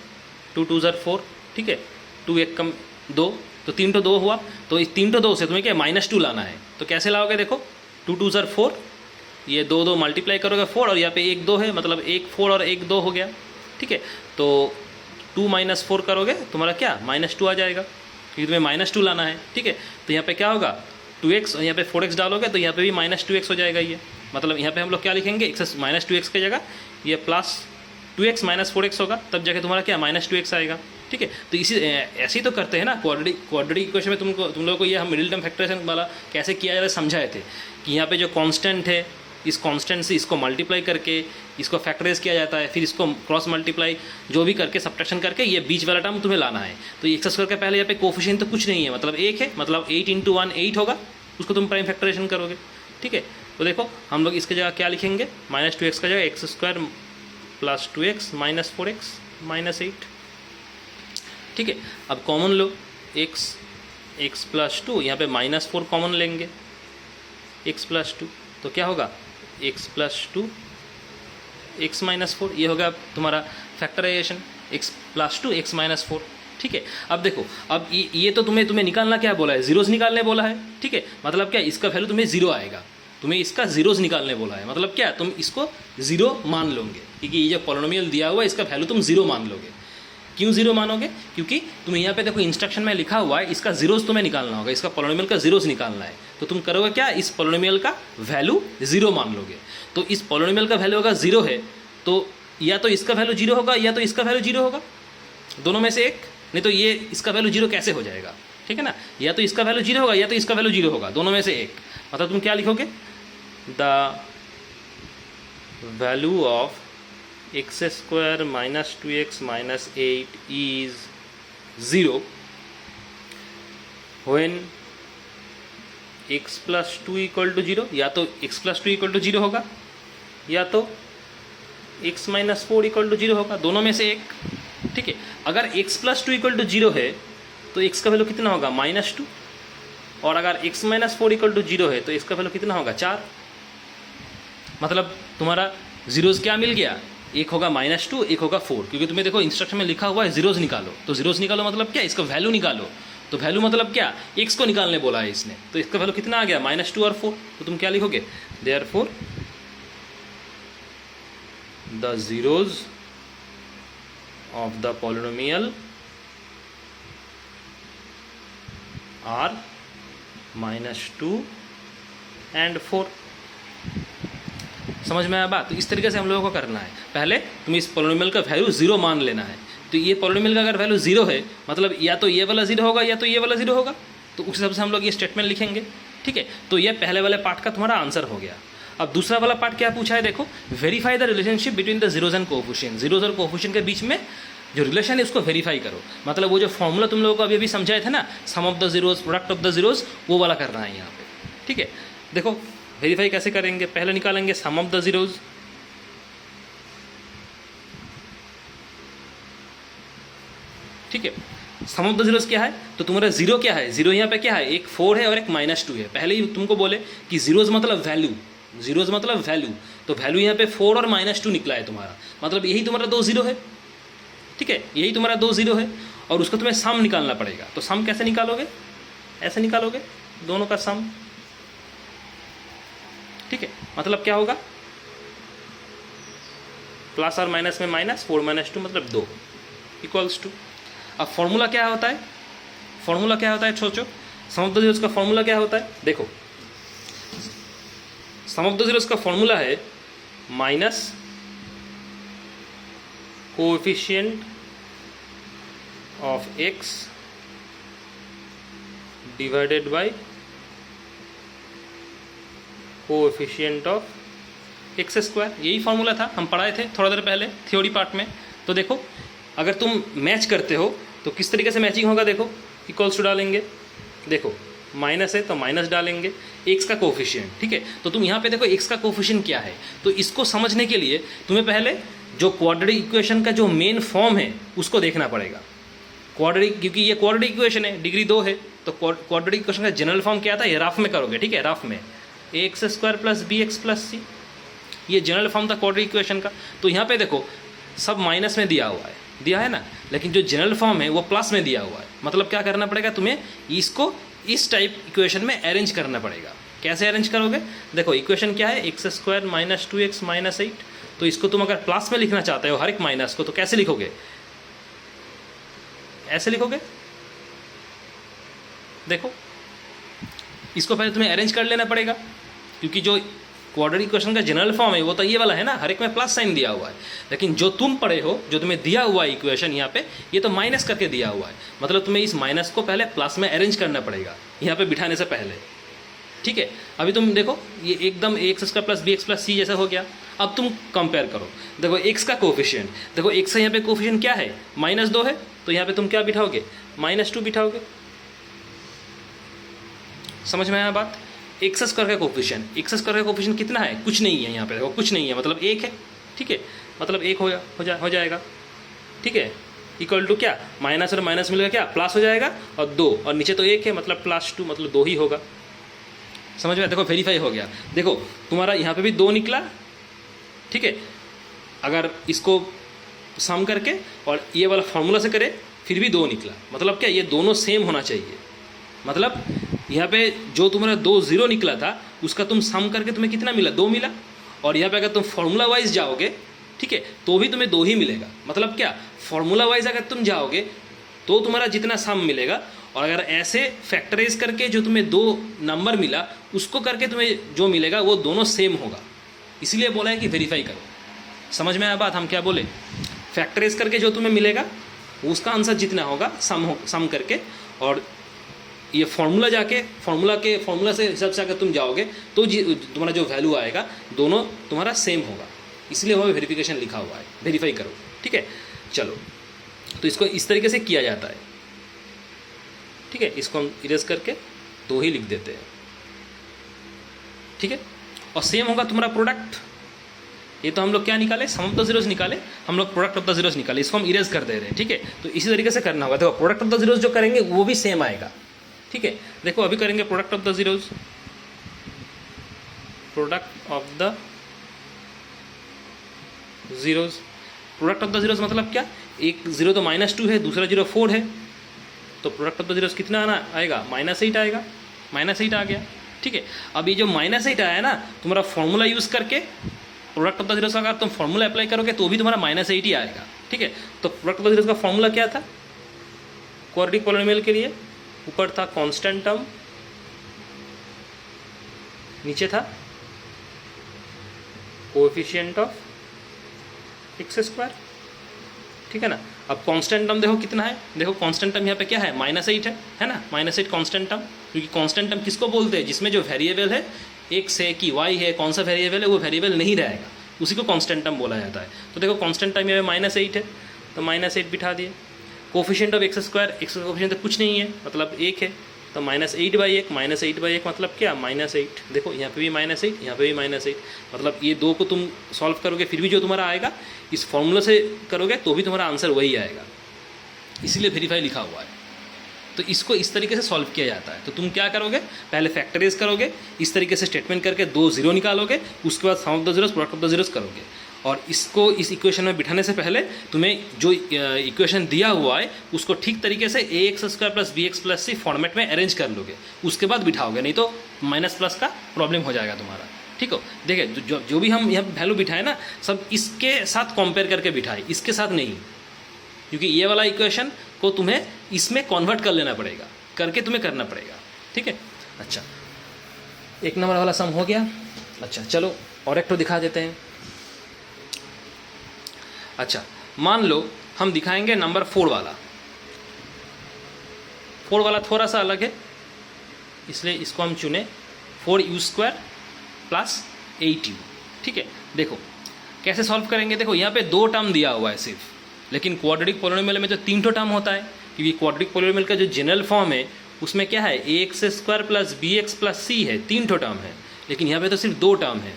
2 2 ज़र 4। ठीक है, 2 1 कम 2, तो 3 तो 2 हुआ। तो इस 3 तो 2 से तुम्हें क्या -2 लाना है। तो कैसे लाओगे, देखो 2 2 ज़र 4, ये 2 2 मल्टीप्लाई करोगे 4, और यहाँ पे 1 2 है, मतलब 1 4 और 1 2 हो गया। ठीक है, तो 2 - 4 करोगे तुम्हारा क्या -2 आ जाएगा, क्योंकि तुम्हें -2 लाना है। ठीक है, तो यहाँ पे क्या होगा 2x, और यहाँ पे 4x डालोगे तो यहाँ पे भी -2x हो जाएगा। ये मतलब यहाँ पे हम लोग क्या लिखेंगे, x -2x की जगह ये प्लस 2x - 4x होगा, तब जाके तुम्हारा क्या -2x आएगा। ठीक है, तो इसी ऐसे ही तो करते हैं ना क्वाड्रेटिक इक्वेशन में। तुम लोगों को ये हम मिडिल टर्म फैक्टराइजेशन वाला कैसे किया जाता है समझाए थे कि यहाँ पे जो कांस्टेंट है इस कांस्टेंट से इसको मल्टीप्लाई करके इसको फैक्टराइज किया जाता है, फिर इसको क्रॉस मल्टीप्लाई जो भी करके सब्ट्रैक्शन करके ये बीच वाला टर्म तुम्हें लाना है। तो एक्स स्क्वायर के पहले यहाँ पे कोफिशिएंट तो कुछ नहीं है, मतलब 1 है, मतलब 8 × 1 8 होगा, उसको तुम प्राइम फैक्टराइजेशन करोगे। ठीक है, तो देखो हम लोग इसके जगह क्या लिखेंगे, -2x का जगह x² + 2x - 4x - 8। ठीक है, अब कॉमन लो x + 2, यहाँ पे -4 कॉमन लेंगे x + 2, तो क्या होगा x + 2 x - 4, ये होगा तुम्हारा फैक्टराइजेशन x + 2 x - 4। ठीक है, अब देखो, अब ये तो तुम्हें निकालना क्या बोला है, जीरोस निकालने बोला है। ठीक है, मतलब क्या, इसका वैल्यू तुम्हें 0 आएगा, तुम्हें इसका जीरोस निकालने बोला है, मतलब क्या, तुम इसको 0 मान लोगे, क्योंकि ये जो पॉलिनोमियल दिया हुआ है इसका वैल्यू तुम 0 मान लोगे। क्यों 0 मानोगे, क्योंकि तुम्हें यहाँ पे देखो इंस्ट्रक्शन में लिखा हुआ है इसका जीरोस तुम्हें निकालना होगा, इसका पॉलिनोमियल का जीरोस निकालना है। तो तुम करोगे क्या, इस पॉलिनोमियल का वैल्यू 0 मान लोगे। तो इस पॉलिनोमियल का वैल्यू अगर 0 है तो या तो इसका वैल्यू 0 होगा या तो इसका वैल्यू 0 होगा, दोनों में से एक, नहीं तो ये इसका वैल्यू 0 कैसे हो जाएगा। ठीक है ना, या तो इसका वैल्यू 0 होगा या तो इसका वैल्यू 0 होगा, दोनों में से एक। मतलब तुम क्या लिखोगे, the value of x² - 2x - 8 is 0 when x + 2 = 0, या तो x + 2 = 0 होगा या तो x - 4 = 0 होगा, दोनों में से एक। ठीक है, अगर x + 2 = 0 है तो x का वैल्यू कितना होगा, -2, और अगर x - 4 = 0 है तो इसका वैल्यू कितना होगा, 4। मतलब तुम्हारा जीरोस क्या मिल गया, एक होगा -2, एक होगा 4, क्योंकि तुम्हें देखो इंस्ट्रक्शन में लिखा हुआ है जीरोस निकालो, तो जीरोस निकालो मतलब क्या, इसका वैल्यू निकालो। तो वैल्यू मतलब क्या, x को निकालने बोला है इसने, तो इसका वैल्यू कितना आ गया, -2 और 4। तो तुम क्या लिखोगे, therefore the zeros of the polynomial are -2 and 4। समझ में आया बात। तो इस तरीके से हम लोगों को करना है, पहले तुम्हें इस पॉलिनोमियल का वैल्यू 0 मान लेना है। तो ये पॉलिनोमियल का अगर वैल्यू 0 है मतलब या तो ये वाला 0 होगा या तो ये वाला 0 होगा, तो उस हिसाब से हम लोग ये स्टेटमेंट लिखेंगे। ठीक है, तो ये पहले वाले पार्ट का तुम्हारा आंसर हो गया। अब दूसरा वाला पार्ट क्या पूछा है, देखो, verify the relationship between the zeros and coefficient. Zeros और कोएफिशिएंट के बीच में जो रिलेशन है उसको वेरीफाई करो। मतलब वो जो फॉर्मूला तुम लोगों को अभी समझाए थे ना, sum of the zeros product of the zeros, वो वाला करना है यहाँ पे। ठीक है, देखो वेरीफाई कैसे करेंगे, पहले निकालेंगे सम ऑफ द जीरोज। ठीक है, सम ऑफ द जीरोस क्या है, तो तुम्हारा जीरो क्या है, जीरो यहाँ पे क्या है, एक 4 है और एक -2 है। पहले ही तुमको बोले कि जीरोज मतलब वैल्यू, जीरोज मतलब वैल्यू, तो वैल्यू यहाँ पे 4 और -2 निकला है तुम्हारा, मतलब यही तुम्हारा 2 0 है। ठीक है, यही तुम्हारा 2 0 है और उसको तुम्हें सम निकालना पड़ेगा। तो सम कैसे निकालोगे, ऐसे निकालोगे दोनों का सम। ठीक है, मतलब क्या होगा, प्लस और माइनस में माइनस, 4 - 2 मतलब 2 = 2। अब फॉर्मूला क्या होता है, फॉर्मूला क्या होता है, सोचो, सम ऑफ द जीरोस का फॉर्मूला क्या होता है। देखो, सम ऑफ द जीरोस का फॉर्मूला है minus coefficient of x divided by coefficient of x²। यही फॉर्मूला था, हम पढ़ाए थे थोड़ा देर पहले थ्योरी पार्ट में। तो देखो, अगर तुम मैच करते हो तो किस तरीके से मैचिंग होगा, देखो इक्वल्स टू डालेंगे, देखो माइनस है तो माइनस डालेंगे, x का कोफिशिएंट। ठीक है, तो तुम यहाँ पे देखो x का कोफिशिएंट क्या है, तो इसको समझने के लिए तुम्हें पहले जो क्वाड्रेटिक इक्वेशन का जो मेन फॉर्म है उसको देखना पड़ेगा। क्वाड्रेटिक, क्योंकि ये क्वाड्रेटिक इक्वेशन है, डिग्री 2 है, तो क्वाड्रेटिक इक्वेशन का जनरल फॉर्म क्या था, ये रफ में करोगे। ठीक है, रफ में ax² + bx + c, ये जनरल फॉर्म था क्वाड्रेटिक इक्वेशन का। तो यहाँ पे देखो सब माइनस में दिया हुआ है, दिया है ना, लेकिन जो जनरल फॉर्म है वो प्लस में दिया हुआ है। मतलब क्या करना पड़ेगा तुम्हें, इसको इस टाइप इक्वेशन में अरेंज करना पड़ेगा। कैसे अरेंज करोगे, देखो इक्वेशन क्या है, x² - 2x - 8, तो इसको तुम अगर प्लस में लिखना चाहते हो हर एक माइनस को, तो कैसे लिखोगे, ऐसे लिखोगे। देखो इसको पहले तुम्हें अरेंज कर लेना पड़ेगा, क्योंकि जो क्वाड्रेटिक इक्वेशन का जनरल फॉर्म है वो तो ये वाला है ना, हर एक में प्लस साइन दिया हुआ है। लेकिन जो तुम पढ़े हो, जो तुम्हें दिया हुआ है इक्वेशन यहाँ पे, ये तो माइनस करके दिया हुआ है। मतलब तुम्हें इस माइनस को पहले प्लस में अरेंज करना पड़ेगा यहाँ पे बिठाने से पहले। ठीक है। अभी तुम देखो ये एकदम X square plus B X plus C जैसा हो गया। अब तुम कंपेयर करो, देखो एक्स का कोफिशिएंट, देखो एक्स का यहाँ पे कोफिशिएंट क्या है, -2 है, तो यहाँ पे तुम क्या बिठाओगे, -2 बिठाओगे। समझ में आया बात। एक्स स्क्वायर का कोफिशिएंट, एक्स स्क्वायर का कोफिशिएंट कितना है, कुछ नहीं है यहाँ पे, देखो कुछ नहीं है, मतलब 1 है, ठीक है, मतलब 1 हो जाएगा, ठीक है। इक्वल टू क्या, माइनस और माइनस मिलेगा क्या, प्लस हो जाएगा, और 2, और नीचे तो 1 है, मतलब +2 मतलब 2 ही होगा। समझ में, देखो वेरीफाई हो गया। देखो तुम्हारा यहाँ पे भी 2 निकला, ठीक है। अगर इसको सम करके और ये वाला फॉर्मूला से करे फिर भी 2 निकला, मतलब क्या, ये दोनों सेम होना चाहिए। मतलब यहाँ पे जो तुम्हारा 2 0 निकला था उसका तुम सम करके तुम्हें कितना मिला, 2 मिला, और यहाँ पे अगर तुम फॉर्मूला वाइज जाओगे, ठीक है, तो भी तुम्हें 2 ही मिलेगा। मतलब क्या, फॉर्मूला वाइज अगर तुम जाओगे तो तुम्हारा जितना सम मिलेगा, और अगर ऐसे फैक्टराइज करके जो तुम्हें 2 नंबर मिला उसको करके तुम्हें जो मिलेगा वो दोनों सेम होगा। इसीलिए बोला है कि वेरीफाई करो। समझ में आया बात, हम क्या बोले, फैक्टराइज करके जो तुम्हें मिलेगा उसका आंसर जितना होगा सम करके, और ये फॉर्मूला जाके फॉर्मूला से हिसाब से अगर तुम जाओगे तो तुम्हारा जो वैल्यू आएगा दोनों तुम्हारा सेम होगा। इसलिए वहाँ वेरिफिकेशन लिखा हुआ है, वेरीफाई करो, ठीक है। चलो, तो इसको इस तरीके से किया जाता है, ठीक है। इसको हम इरेज करके 2 ही लिख देते हैं, ठीक है। और सेम होगा तुम्हारा प्रोडक्ट। ये तो हम लोग क्या निकाले, सम ऑफ द जीरोस निकाले, हम लोग प्रोडक्ट ऑफ द जीरोस निकाले, इसको हम इरेज कर दे रहे हैं, ठीक है। तो इसी तरीके से करना होगा। देखो प्रोडक्ट ऑफ द जीरोस जो करेंगे वो भी सेम आएगा, ठीक है। देखो अभी करेंगे product of the zeros, product of the zeros, product of the zeros मतलब क्या, एक 0 तो -2 है, दूसरा 0 4 है, तो प्रोडक्ट ऑफ द जीरोस कितना आएगा, -8 आएगा, -8 आ गया, ठीक है। अब ये जो -8 आया ना, तुम्हारा फॉर्मूला यूज़ करके प्रोडक्ट ऑफ द जीरोस का अगर तुम फॉर्मूला अप्लाई करोगे तो भी तुम्हारा -8 ही आएगा, ठीक है। तो प्रोडक्ट ऑफ द जीरोस का फॉर्मूला क्या था, क्वाड्रेटिक पॉलिनोमियल के लिए ऊपर था कांस्टेंट टर्म, नीचे था कोएफिशिएंट ऑफ एक्स स्क्वायर, ठीक है ना। अब कांस्टेंट टर्म देखो कितना है, देखो कांस्टेंट टर्म यहाँ पे क्या है, -8 है ना, -8 कांस्टेंट टर्म, क्योंकि कांस्टेंट टर्म किसको बोलते हैं, जिसमें जो वेरिएबल है x है कि y है, कौन सा वेरिएबल है वो वेरिएबल नहीं रहेगा, उसी को कांस्टेंट टर्म बोला जाता है। तो देखो कांस्टेंट टर्म यहाँ पे -8 है, तो -8 बिठा दिए। Coefficient of x square, x का कोफिशिएंट तो कुछ नहीं है, मतलब 1 है, तो -8/1, -8/1 मतलब क्या, -8। देखो यहाँ पे भी -8, यहाँ पे भी -8, मतलब ये 2 को तुम सॉल्व करोगे फिर भी जो तुम्हारा आएगा, इस फॉर्मूला से करोगे तो भी तुम्हारा आंसर वही आएगा, इसीलिए वेरीफाई लिखा हुआ है। तो इसको इस तरीके से सॉल्व किया जाता है। तो तुम क्या करोगे, पहले फैक्टराइज करोगे, इस तरीके से स्टेटमेंट करके 2 0 निकालोगे, उसके बाद sum of the zeros, product of the zeros करोगे, और इसको इस इक्वेशन में बिठाने से पहले तुम्हें जो इक्वेशन दिया हुआ है उसको ठीक तरीके से ax² + bx + c फॉर्मेट में अरेंज कर लोगे, उसके बाद बिठाओगे, नहीं तो माइनस प्लस का प्रॉब्लम हो जाएगा तुम्हारा, ठीक हो। देखिए जो भी हम यहाँ वैल्यू बिठाए ना, सब इसके साथ कंपेयर करके बिठाए, इसके साथ नहीं, क्योंकि ये वाला इक्वेशन को तुम्हें इसमें कन्वर्ट कर लेना पड़ेगा, करके तुम्हें करना पड़ेगा, ठीक है। अच्छा, 1 नंबर वाला सम हो गया। अच्छा चलो और एक तो दिखा देते हैं। अच्छा मान लो हम दिखाएंगे नंबर 4 वाला, 4 वाला थोड़ा सा अलग है, इसलिए इसको हम चुने 4u² + 8u, ठीक है। देखो कैसे सॉल्व करेंगे, देखो यहाँ पे 2 टर्म दिया हुआ है सिर्फ, लेकिन क्वाड्रेटिक पॉलिनोमियल में तो 3 टर्म होता है, क्योंकि क्वाड्रेटिक पॉलिनोमियल का जो जनरल फॉर्म है उसमें क्या है, ax² + bx + c है, 3 टर्म है, लेकिन यहाँ पे तो सिर्फ 2 टर्म है,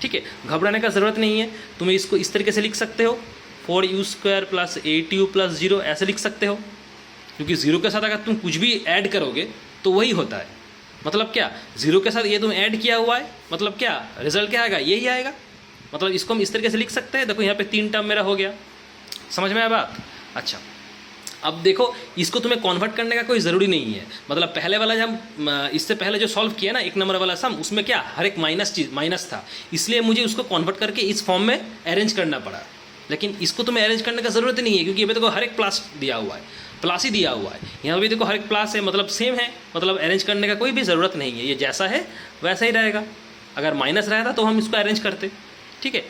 ठीक है। घबराने का ज़रूरत नहीं है, तुम्हें इसको इस तरीके से लिख सकते हो, 4u² + 8u + 0 ऐसे लिख सकते हो, क्योंकि 0 के साथ अगर तुम कुछ भी ऐड करोगे तो वही होता है। मतलब क्या, 0 के साथ ये तुम ऐड किया हुआ है, मतलब क्या रिजल्ट क्या आएगा, यही आएगा। मतलब इसको हम इस तरीके से लिख सकते हैं। देखो यहाँ पे 3 टर्म मेरा हो गया, समझ में आया बात। अच्छा अब देखो इसको तुम्हें कन्वर्ट करने का कोई ज़रूरी नहीं है, मतलब पहले वाला जब इससे पहले जो सॉल्व किया ना 1 नंबर वाला सम, उसमें क्या हर एक माइनस था, इसलिए मुझे उसको कन्वर्ट करके इस फॉर्म में अरेंज करना पड़ा। लेकिन इसको तुम्हें अरेंज करने का ज़रूरत नहीं है, क्योंकि अभी देखो हर एक प्लस दिया हुआ है, प्लस ही दिया हुआ है, यहाँ भी देखो हर एक प्लस है, मतलब सेम है, मतलब अरेंज करने का कोई भी ज़रूरत नहीं है, ये जैसा है वैसा ही रहेगा। अगर माइनस रहता तो हम इसको अरेंज करते, ठीक है,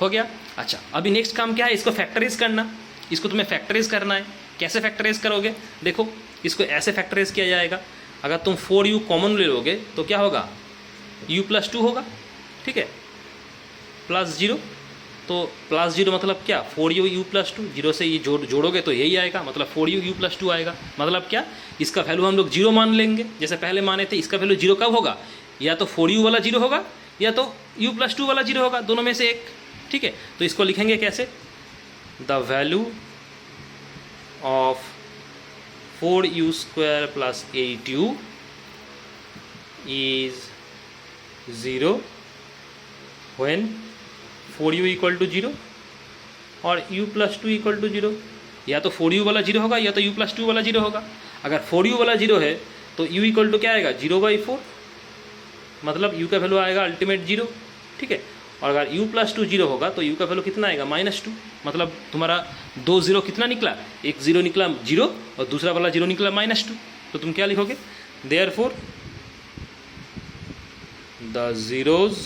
हो गया। अच्छा अभी नेक्स्ट काम क्या है, इसको फैक्टराइज करना, इसको तुम्हें फैक्टराइज करना है। कैसे फैक्टराइज करोगे, देखो इसको ऐसे फैक्टराइज किया जाएगा, अगर तुम 4u कॉमन ले लोगे तो क्या होगा, u प्लस 2 होगा, ठीक है, प्लस 0, तो प्लस 0 मतलब क्या 4u u प्लस 2, 0 से ये जोड़ोगे तो यही आएगा, मतलब 4u u प्लस 2 आएगा। मतलब क्या, इसका वैल्यू हम लोग 0 मान लेंगे जैसे पहले माने थे। इसका वैल्यू 0 कब होगा, या तो 4u वाला 0 होगा या तो u प्लस 2 वाला 0 होगा, दोनों में से एक, ठीक है। तो इसको लिखेंगे कैसे, the value of 4u square plus 8u is 0 when 4u equal to 0 और u प्लस 2 इक्वल टू 0। या तो 4u वाला 0 होगा या तो u प्लस 2 वाला 0 होगा। अगर 4u वाला 0 है तो u इक्वल टू क्या आएगा, 0/4, मतलब u का वैल्यू आएगा अल्टीमेट 0, ठीक है। और अगर u प्लस 2 0 होगा तो u का वैल्यू कितना आएगा, -2, मतलब तुम्हारा 2 0 कितना निकला, एक 0 निकला 0 और दूसरा वाला 0 निकला -2। तो तुम क्या लिखोगे, therefore the zeros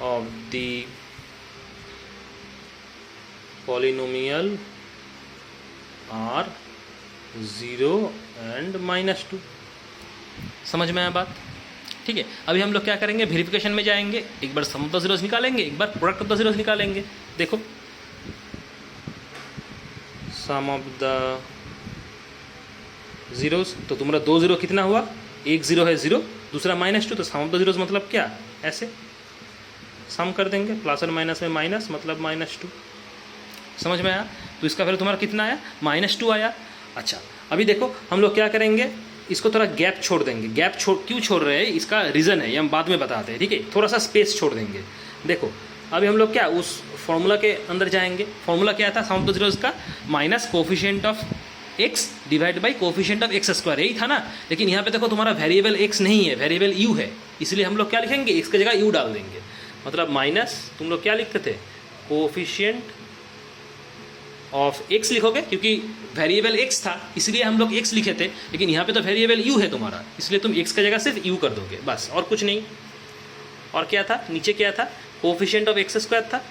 of the polynomial are 0 and -2। समझ में आया बात, ठीक है। अभी हम लोग क्या करेंगे, वेरिफिकेशन में जाएंगे, एक बार सम ऑफ द जीरोस निकालेंगे, एक बार प्रोडक्ट ऑफ द जीरोस निकालेंगे। देखो सम ऑफ द जीरोस, तो तुम्हारा 2 0 कितना हुआ, एक 0 है 0, दूसरा -2, तो सम ऑफ द जीरोस मतलब क्या, ऐसे सम कर देंगे, प्लस और माइनस में माइनस मतलब -2। समझ में आया, तो इसका फिर तुम्हारा कितना आया, -2 आया। अच्छा अभी देखो हम लोग क्या करेंगे, इसको थोड़ा गैप छोड़ देंगे। गैप क्यों छोड़ रहे हैं, इसका रीज़न है, ये हम बाद में बताते हैं, ठीक है। थोड़ा सा स्पेस छोड़ देंगे। देखो अभी हम लोग क्या उस फॉर्मूला के अंदर जाएंगे। फॉर्मूला क्या था, सम ऑफ द जीरोस का minus coefficient of x divide by coefficient of x square, यही था ना। लेकिन यहाँ पे देखो तुम्हारा वेरिएबल x नहीं है, वेरिएबल u है, इसलिए हम लोग क्या लिखेंगे, x की जगह u डाल देंगे। मतलब माइनस, तुम लोग क्या लिखते थे, कोफिशिएंट ऑफ x लिखोगे, क्योंकि वेरिएबल x था इसलिए हम लोग x लिखे थे, लेकिन यहाँ पे तो वेरिएबल u है तुम्हारा, इसलिए तुम x की जगह सिर्फ u कर दोगे, बस, और कुछ नहीं। और क्या था, नीचे क्या था, कोफिशिएंट ऑफ x स्क्वायर था,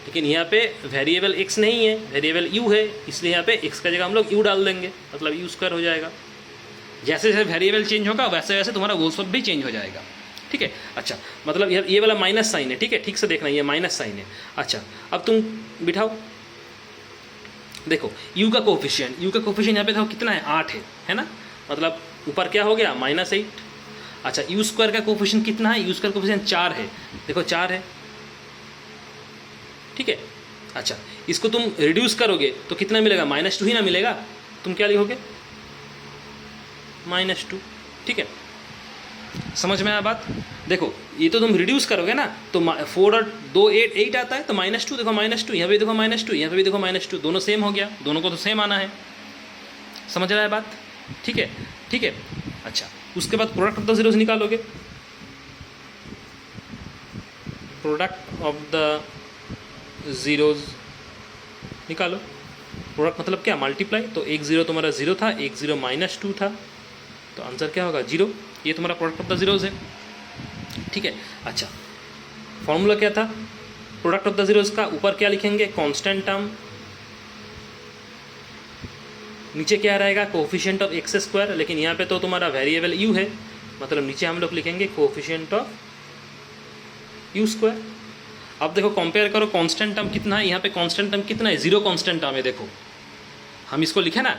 लेकिन यहाँ पे वेरिएबल x नहीं है, वेरिएबल u है, इसलिए यहाँ पे x की जगह हम लोग u डाल देंगे, मतलब u स्क्वायर हो जाएगा। जैसे जैसे वेरिएबल चेंज होगा वैसे वैसे तुम्हारा होल स्क्वायर भी चेंज हो जाएगा, ठीक है। अच्छा मतलब ये वाला माइनस साइन है, ठीक है, ठीक से देखना, ये माइनस साइन है। अच्छा अब तुम बिठाओ, देखो u का कोफिशिएंट यहाँ पे देखो कितना है, 8 है ना, मतलब ऊपर क्या हो गया, -8। अच्छा u स्क्वायर का कोफिशिएंट कितना है, u स्क्वायर कोफिशिएंट 4 है, देखो 4 है, ठीक है। अच्छा इसको तुम रिड्यूस करोगे तो कितना मिलेगा, -2 ही ना मिलेगा, तुम क्या लिखोगे, -2, ठीक है। समझ में आया बात। देखो ये तो तुम रिड्यूस करोगे ना, तो 4 और 2 8 आता है, तो -2, देखो -2, यहाँ पे देखो -2, यहाँ पे भी देखो -2, दोनों सेम हो गया, दोनों को तो सेम आना है। समझ रहा है बात, ठीक है, ठीक है। अच्छा उसके बाद प्रोडक्ट ऑफ द जीरोस निकालोगे, प्रोडक्ट ऑफ द जीरोस निकालो। प्रोडक्ट मतलब क्या, मल्टीप्लाई, तो एक 0 तुम्हारा 0 था, एक 0 -2 था, तो आंसर क्या होगा, 0। ये तुम्हारा प्रोडक्ट ऑफ द जीरोस है, ठीक है। अच्छा फॉर्मूला क्या था प्रोडक्ट ऑफ द जीरोस का, ऊपर क्या लिखेंगे, कांस्टेंट टर्म, नीचे क्या रहेगा, कोफिशिएंट ऑफ x स्क्वायर, लेकिन यहाँ पे तो तुम्हारा वेरिएबल u है, मतलब नीचे हम लोग लिखेंगे कोफिशिएंट ऑफ u स्क्वायर। अब देखो कंपेयर करो, कांस्टेंट टर्म कितना है, यहाँ पे कांस्टेंट टर्म कितना है, 0 कांस्टेंट टर्म है। देखो हम इसको लिखे ना,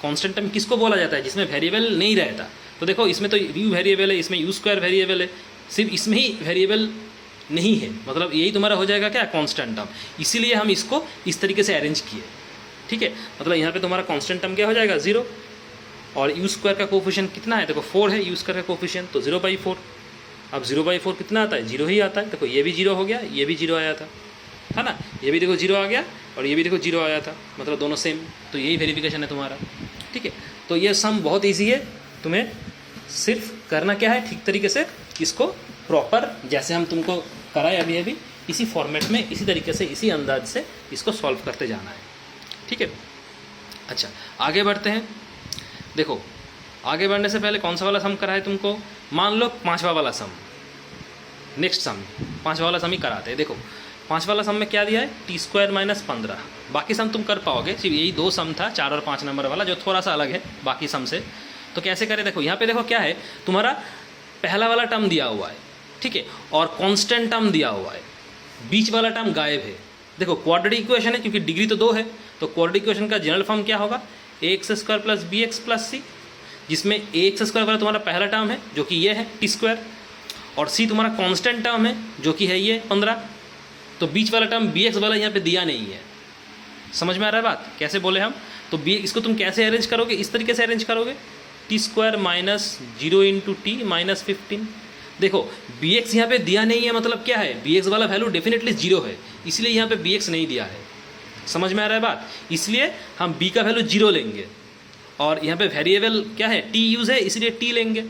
कांस्टेंट टर्म किसको बोला जाता है, जिसमें वेरिएबल नहीं रहता। तो देखो इसमें तो u वेरिएबल है, इसमें u स्क्वायर वेरिएबल है, सिर्फ इसमें ही वेरिएबल नहीं है, मतलब यही तुम्हारा हो जाएगा क्या, कांस्टेंट टर्म। इसीलिए हम इसको इस तरीके से अरेंज किए, ठीक है। मतलब यहाँ पे तुम्हारा कांस्टेंट टर्म क्या हो जाएगा, 0, और u स्क्वायर का कोफिशिएंट कितना है, देखो 4 है u स्क्वायर का कोफिशिएंट, तो 0/4। अब 0/4 कितना आता है, 0 ही आता है। देखो ये भी 0 हो गया, ये भी 0 आया था, है ना, ये भी देखो 0 आ गया और ये भी देखो 0 आया था, मतलब दोनों सेम, तो यही वेरिफिकेशन है तुम्हारा, ठीक है। तो ये सम बहुत ईजी है, तुम्हें सिर्फ करना क्या है, ठीक तरीके से इसको प्रॉपर, जैसे हम तुमको कराए अभी अभी, इसी फॉर्मेट में, इसी तरीके से, इसी अंदाज से इसको सॉल्व करते जाना है, ठीक है। अच्छा आगे बढ़ते हैं। देखो आगे बढ़ने से पहले कौन सा वाला सम करा है तुमको, मान लो 5वां वाला सम, नेक्स्ट सम 5वां वाला सम ही कराते हैं। देखो 5वां वाला सम में क्या दिया है, t² - 15। बाकी सम तुम कर पाओगे, सिर्फ यही 2 सम था, 4 और 5 नंबर वाला, जो थोड़ा सा अलग है बाकी सम से। तो कैसे करें, देखो यहाँ पे देखो क्या है, तुम्हारा पहला वाला टर्म दिया हुआ है, ठीक है, और कांस्टेंट टर्म दिया हुआ है, बीच वाला टर्म गायब है। देखो क्वाड्रेटिक इक्वेशन है, क्योंकि डिग्री तो 2 है, तो क्वाड्रेटिक इक्वेशन का जनरल फॉर्म क्या होगा, ax² plus bx plus c, जिसमें ax² वाला तुम्हारा पहला टर्म है जो कि ये है t², और c तुम्हारा कांस्टेंट टर्म है जो कि है ये 15। तो बीच वाला टर्म bx वाला यहाँ पे दिया नहीं है। समझ में आ रहा है बात, कैसे बोले हम? तो इसको तुम कैसे अरेंज करोगे, इस तरीके से अरेंज करोगे, t² minus 0 into T minus 15। देखो bx यहाँ पे दिया नहीं है, मतलब क्या है, bx वाला वैल्यू डेफिनेटली 0 है, इसलिए यहाँ पे bx नहीं दिया है। समझ में आ रहा है बात, इसलिए हम b का वैल्यू 0 लेंगे, और यहाँ पे वेरिएबल क्या है, t यूज़ है, इसलिए t लेंगे,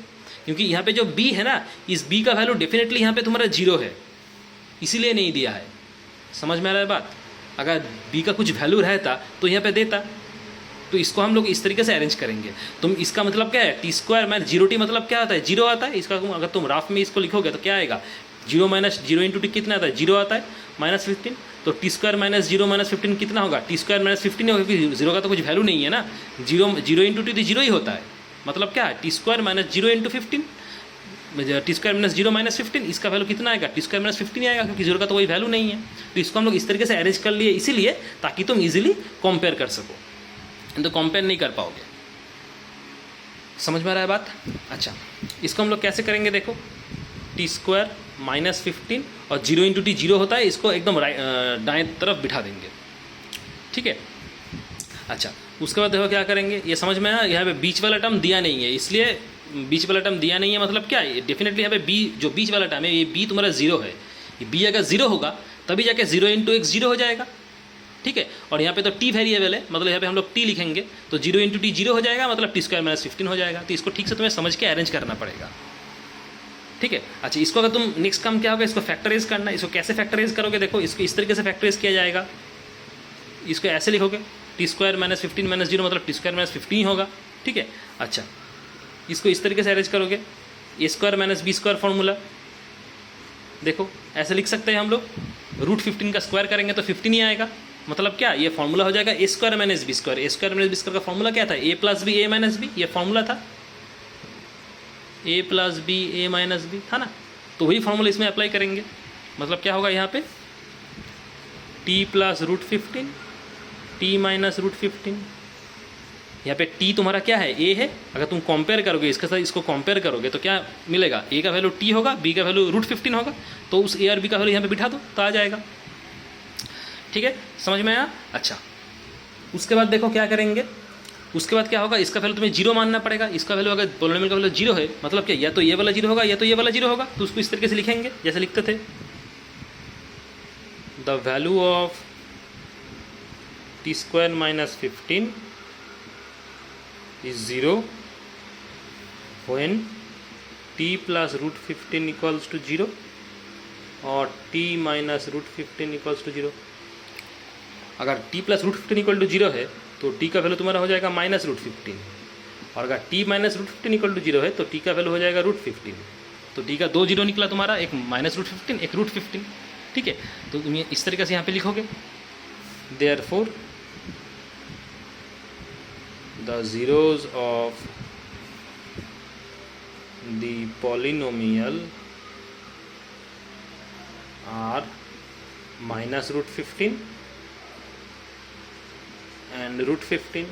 क्योंकि यहाँ पे जो b है ना, इस b का वैल्यू डेफिनेटली यहाँ पे तुम्हारा 0 है, इसीलिए नहीं दिया है। समझ में आ रहा है बात, अगर b का कुछ वैल्यू रहता तो यहाँ पे देता। तो इसको हम लोग इस तरीके से अरेंज करेंगे। तुम इसका मतलब क्या है, t² माइनस 0t मतलब क्या आता है, 0 आता है। इसका अगर तुम राफ में इसको लिखोगे तो क्या आएगा, 0 माइनस 0 इंटू टी कितना आता है, 0 आता है, माइनस 15। तो t² माइनस 0 माइनस 15 कितना होगा, t² माइनस 15 होगा, क्योंकि 0 का तो कुछ वैल्यू नहीं है ना, 0 इंटू टी तो 0 ही होता है। मतलब क्या है, t² minus 0 into 15, t² minus 0 minus 15, इसका वैल्यू कितना आएगा, t² माइनस 15 आएगा, क्योंकि 0 का तो कोई वैल्यू नहीं है। तो इसको हम लोग इस तरीके से अरेंज कर लिए, इसीलिए ताकि तुम इजीली कंपेयर कर सको, तो कंपेयर नहीं कर पाओगे। समझ में आ रहा है बात? अच्छा, इसको हम लोग कैसे करेंगे, देखो t² माइनस 15 और 0 इंटू टी 0 होता है, इसको एकदम दाएं तरफ बिठा देंगे, ठीक है। अच्छा, उसके बाद देखो क्या करेंगे, ये समझ में आया, यहाँ पे बीच वाला टर्म दिया नहीं है, इसलिए बीच वाला टर्म दिया नहीं है मतलब क्या है, डेफिनेटली यहाँ पे b जो बीच वाला टर्म है, ये b तुम्हारा 0 है, ये b अगर 0 होगा तभी जाके 0 इंटू x 0 हो जाएगा, ठीक है। और यहाँ पे तो t वेरिएबल है, मतलब यहाँ पे हम लोग t लिखेंगे, तो 0 इंटू टी 0 हो जाएगा, मतलब t² माइनस 15 हो जाएगा। तो इसको ठीक से तुम्हें समझ के अरेंज करना पड़ेगा, ठीक है। अच्छा, इसको अगर तुम नेक्स्ट काम क्या होगा, इसको फैक्टराइज करना। इसको कैसे फैक्टराइज करोगे, देखो इसको इस तरीके से फैक्टराइज किया जाएगा, इसको ऐसे लिखोगे, t² माइनस 15 माइनस 0 मतलब t² माइनस 15 होगा, ठीक है। अच्छा, इसको इस तरीके से अरेंज करोगे, a² माइनस b² फॉर्मूला, देखो ऐसे लिख सकते हैं हम लोग, √15 का स्क्वायर करेंगे तो 15 ही आएगा, मतलब क्या, ये फॉर्मूला हो जाएगा a² minus b²। a² minus b² का फॉर्मूला क्या था, a plus b a minus b, ये फॉर्मूला था, a plus b a minus b था ना, तो वही फॉर्मूला इसमें अप्लाई करेंगे। मतलब क्या होगा यहाँ पे, t प्लस √15 t माइनस √15, यहाँ पे t तुम्हारा क्या है, a है। अगर तुम कंपेयर करोगे इसके साथ, इसको कंपेयर करोगे तो क्या मिलेगा, a का वैल्यू t होगा, b का वैल्यू √15 होगा, तो उस a और b का वैल्यू यहाँ पे बिठा दो तो आ जाएगा, ठीक है। समझ में आया? अच्छा, उसके बाद देखो क्या करेंगे, उसके बाद क्या होगा, इसका वैल्यू तुम्हें 0 मानना पड़ेगा। इसका वैल्यू अगर पॉलिनोमियल का वैल्यू 0 है, मतलब क्या, या तो ये वाला 0 होगा या तो ये वाला 0 होगा, तो उसको इस तरीके से लिखेंगे जैसे लिखते थे, the value of t² minus 15 is 0 when t plus √15 equals to 0 और t minus √15 equals to 0। अगर t plus √15 इक्वल टू 0 है तो t का वैल्यू तुम्हारा हो जाएगा माइनस √15, और अगर t माइनस √15 इक्वल टू 0 है तो t का वैल्यू हो जाएगा √15। तो t का 2 0 निकला तुम्हारा, एक माइनस √15 एक √15, ठीक है। तो तुम ये इस तरीके से यहाँ पे लिखोगे, therefore the zeros of the polynomial are minus √15 and √15,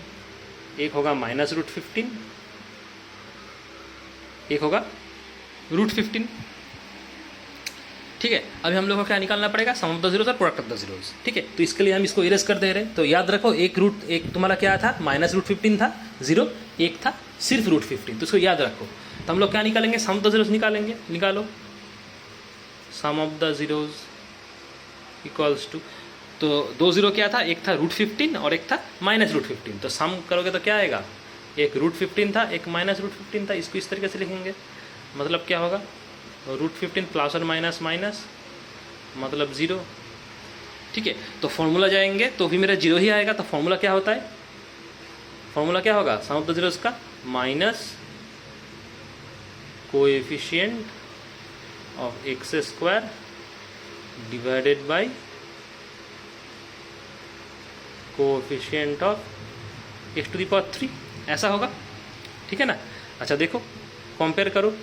एक होगा माइनस √15, एक होगा √15, ठीक है। अभी हम लोग को क्या निकालना पड़ेगा, सम ऑफ द जीरोस और प्रोडक्ट ऑफ द जीरोस, ठीक है। तो इसके लिए हम इसको इरेज कर दे रहे हैं। तो याद रखो, एक तुम्हारा क्या था, माइनस √15 था, 0, एक था सिर्फ √15, तो इसको याद रखो। तो हम लोग क्या निकालेंगे, सम ऑफ द जीरोस निकालेंगे, निकालो, sum of the zeros equals to, तो 2 0 क्या था, एक था √15 और एक था माइनस √15, तो सम करोगे तो क्या आएगा, एक √15 था एक माइनस √15 था। इसको इस तरीके से लिखेंगे, मतलब क्या होगा, √15 प्लस और माइनस माइनस मतलब 0, ठीक है। तो फॉर्मूला जाएंगे तो भी मेरा 0 ही आएगा। तो फॉर्मूला क्या होता है, फॉर्मूला क्या होगा, सम ऑफ द जीरोस का minus coefficient of x² divided by coefficient of x⁻3, ऐसा होगा, ठीक है ना। अच्छा देखो, कंपेयर करो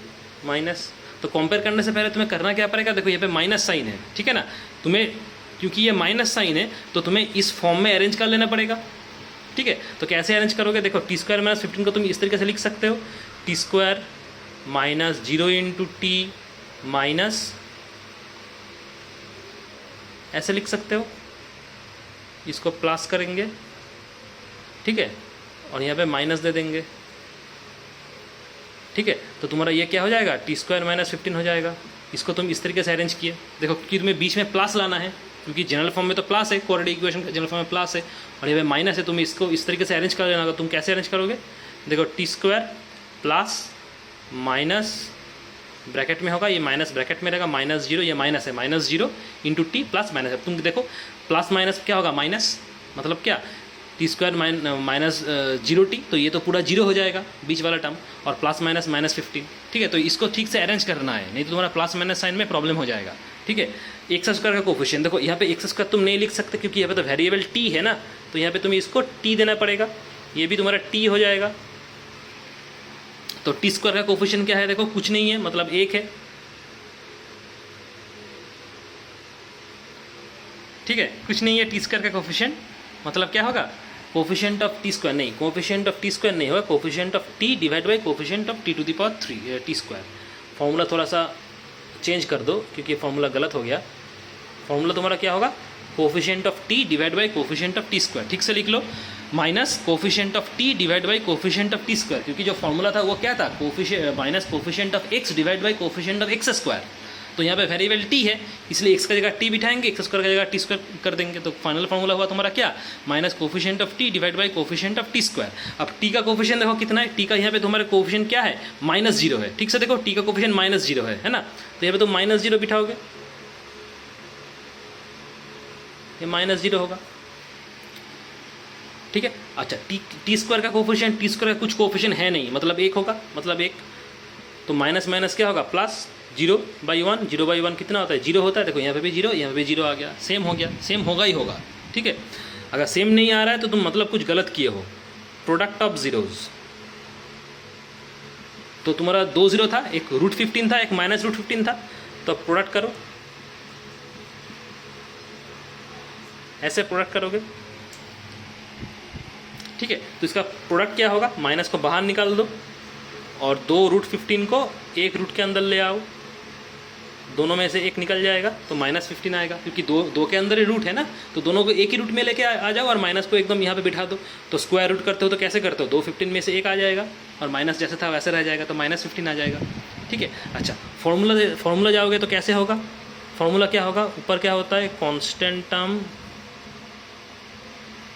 माइनस, तो कंपेयर करने से पहले तुम्हें करना क्या पड़ेगा, देखो यहाँ पे माइनस साइन है, ठीक है ना, तुम्हें क्योंकि ये माइनस साइन है तो तुम्हें इस फॉर्म में अरेंज कर लेना पड़ेगा, ठीक है। तो कैसे अरेंज करोगे, देखो टी स्क्वायर माइनस 15 को तुम इस तरीके से लिख सकते हो, T square minus 0 into T minus, ऐसे लिख सकते हो, इसको प्लस करेंगे, ठीक है, और यहाँ पे माइनस दे देंगे, ठीक है। तो तुम्हारा ये क्या हो जाएगा, टी स्क्वायर माइनस 15 हो जाएगा। इसको तुम इस तरीके से अरेंज किए, देखो कि तुम्हें बीच में प्लस लाना है, क्योंकि जनरल फॉर्म में तो प्लस है, क्वाड्रेटिक इक्वेशन का जनरल फॉर्म में प्लस है, और यहाँ पे माइनस है, तुम्हें इसको इस तरीके से अरेंज कर लेना होगा। तुम कैसे अरेंज करोगे, देखो T square plus minus bracket में होगा, ये माइनस ब्रैकेट में रहेगा, माइनस 0, ये माइनस है, minus 0 into T plus minus है। तुम देखो प्लस माइनस क्या होगा, माइनस, मतलब क्या, टी स्क्वायर माइनस 0 टी, तो ये तो पूरा 0 हो जाएगा बीच वाला टर्म, और प्लस माइनस माइनस 15, ठीक है। तो इसको ठीक से अरेंज करना है, नहीं तो तुम्हारा प्लस माइनस साइन में प्रॉब्लम हो जाएगा, ठीक है। एक्स स्क्वायर का कोफिशिएंट, देखो यहाँ पे एक्स स्क्वायर तुम नहीं लिख सकते क्योंकि यहाँ पे तो वेरिएबल टी है ना, तो यहाँ पे तुम्हें इसको टी देना पड़ेगा, ये भी तुम्हारा टी हो जाएगा। तो टी स्क्वायर का कोफिशिएंट क्या है, देखो कुछ नहीं है, मतलब 1 है, ठीक है, कुछ नहीं है टी स्क्वायर का कोफिशिएंट, मतलब क्या होगा, कोफिशिएंट ऑफ टी स्क्वायर नहीं, कोफिशिएंट ऑफ टी स्क्वायर नहीं होगा, coefficient of T divide by coefficient of t to the power 3 t square. Formula थोड़ा सा चेंज कर दो क्योंकि फॉर्मूला गलत हो गया। फॉर्मूला तुम्हारा क्या होगा, coefficient of T divide by coefficient of T square, ठीक से लिख लो, minus coefficient of T divide by coefficient of T square, क्योंकि जो फॉर्मूला था वो क्या था, minus coefficient of X divide by coefficient of x square. तो यहाँ पे वेरिएबल टी है, इसलिए एक्स का जगह टी बिठाएंगे, एक्स स्क्वायर का जगह टी स्क्वायर कर देंगे, तो फाइनल फॉर्मूला हुआ तुम्हारा क्या, minus coefficient of T divide by coefficient of T square. अब टी का कोफिशिएंट देखो कितना है, टी का यहाँ पे तुम्हारे कोफिशिएंट क्या है, माइनस 0 है, ठीक से देखो टी का कोफिशिएंट माइनस 0 है ना, तो यहाँ पे तुम माइनस 0 बिठाओगे, ये माइनस 0 होगा, ठीक है। अच्छा टी स्क्वायर का कोफिशिएंट, टी स्क्वायर का कुछ कोफिशिएंट है नहीं, मतलब 1 होगा, मतलब 1, तो माइनस माइनस क्या होगा, प्लस 0/1, 0/1 कितना होता है, 0 होता है, देखो यहाँ पे भी 0, यहाँ पे भी 0 आ गया, सेम हो गया, सेम होगा ही होगा, ठीक है। अगर सेम नहीं आ रहा है तो तुम मतलब कुछ गलत किए हो। प्रोडक्ट ऑफ जीरोज, तो तुम्हारा 2 0 था, एक √15 था, एक माइनस √15 था, तो अब प्रोडक्ट करो, ऐसे प्रोडक्ट करोगे, ठीक है। तो इसका प्रोडक्ट क्या होगा, माइनस को बाहर निकाल दो और 2 √15 को एक रूट के अंदर ले आओ, दोनों में से एक निकल जाएगा तो -15 आएगा, क्योंकि दो के अंदर ही रूट है ना, तो दोनों को एक ही रूट में लेके आ जाओ और माइनस को एकदम यहाँ पे बिठा दो। तो स्क्वायर रूट करते हो तो कैसे करते हो, 2 15 में से एक आ जाएगा और माइनस जैसे था वैसे रह जाएगा, तो -15 आ जाएगा, ठीक है। अच्छा फॉर्मूला जाओगे तो कैसे होगा, फॉर्मूला क्या होगा, ऊपर क्या होता है कॉन्स्टेंट टर्म,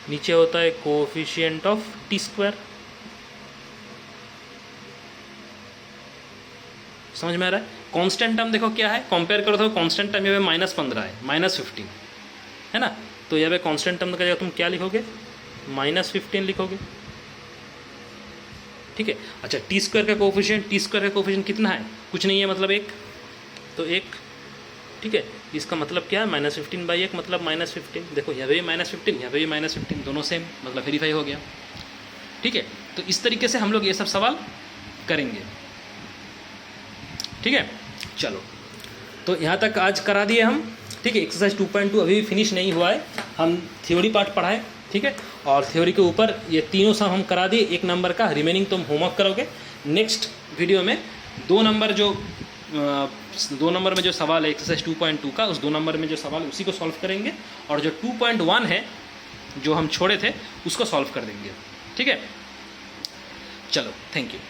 नीचे होता है कोफिशिएंट ऑफ टी स्क्वायर, समझ में आ रहा है। कांस्टेंट टर्म देखो क्या है, कंपेयर करो तो कांस्टेंट टर्म यहाँ पे -15 है, -15 है ना, तो यहाँ पे कांस्टेंट टर्म का जगह तुम क्या लिखोगे, -15 लिखोगे, ठीक है। अच्छा टी स्क्वायर का कोफिशिएंट कितना है, कुछ नहीं है, मतलब 1, तो 1, ठीक है। इसका मतलब क्या है, -15/1 मतलब -15, देखो यहाँ पे भी -15, यहाँ पे भी -15, दोनों सेम, मतलब वेरीफाई हो गया, ठीक है। तो इस तरीके से हम लोग ये सब सवाल करेंगे, ठीक है। चलो तो यहाँ तक आज करा दिए हम, ठीक है। एक्सरसाइज 2.2 अभी भी फिनिश नहीं हुआ है, हम थ्योरी पार्ट पढ़ाए, ठीक है, और थ्योरी के ऊपर ये तीनों सम हम करा दिए, 1 नंबर का, रिमेनिंग तुम होमवर्क करोगे। नेक्स्ट वीडियो में 2 नंबर में जो सवाल है एक्सरसाइज 2.2 का, उस 2 नंबर में जो सवाल उसी को सॉल्व करेंगे, और जो 2.1 है जो हम छोड़े थे उसको सॉल्व कर देंगे, ठीक है। चलो थैंक यू।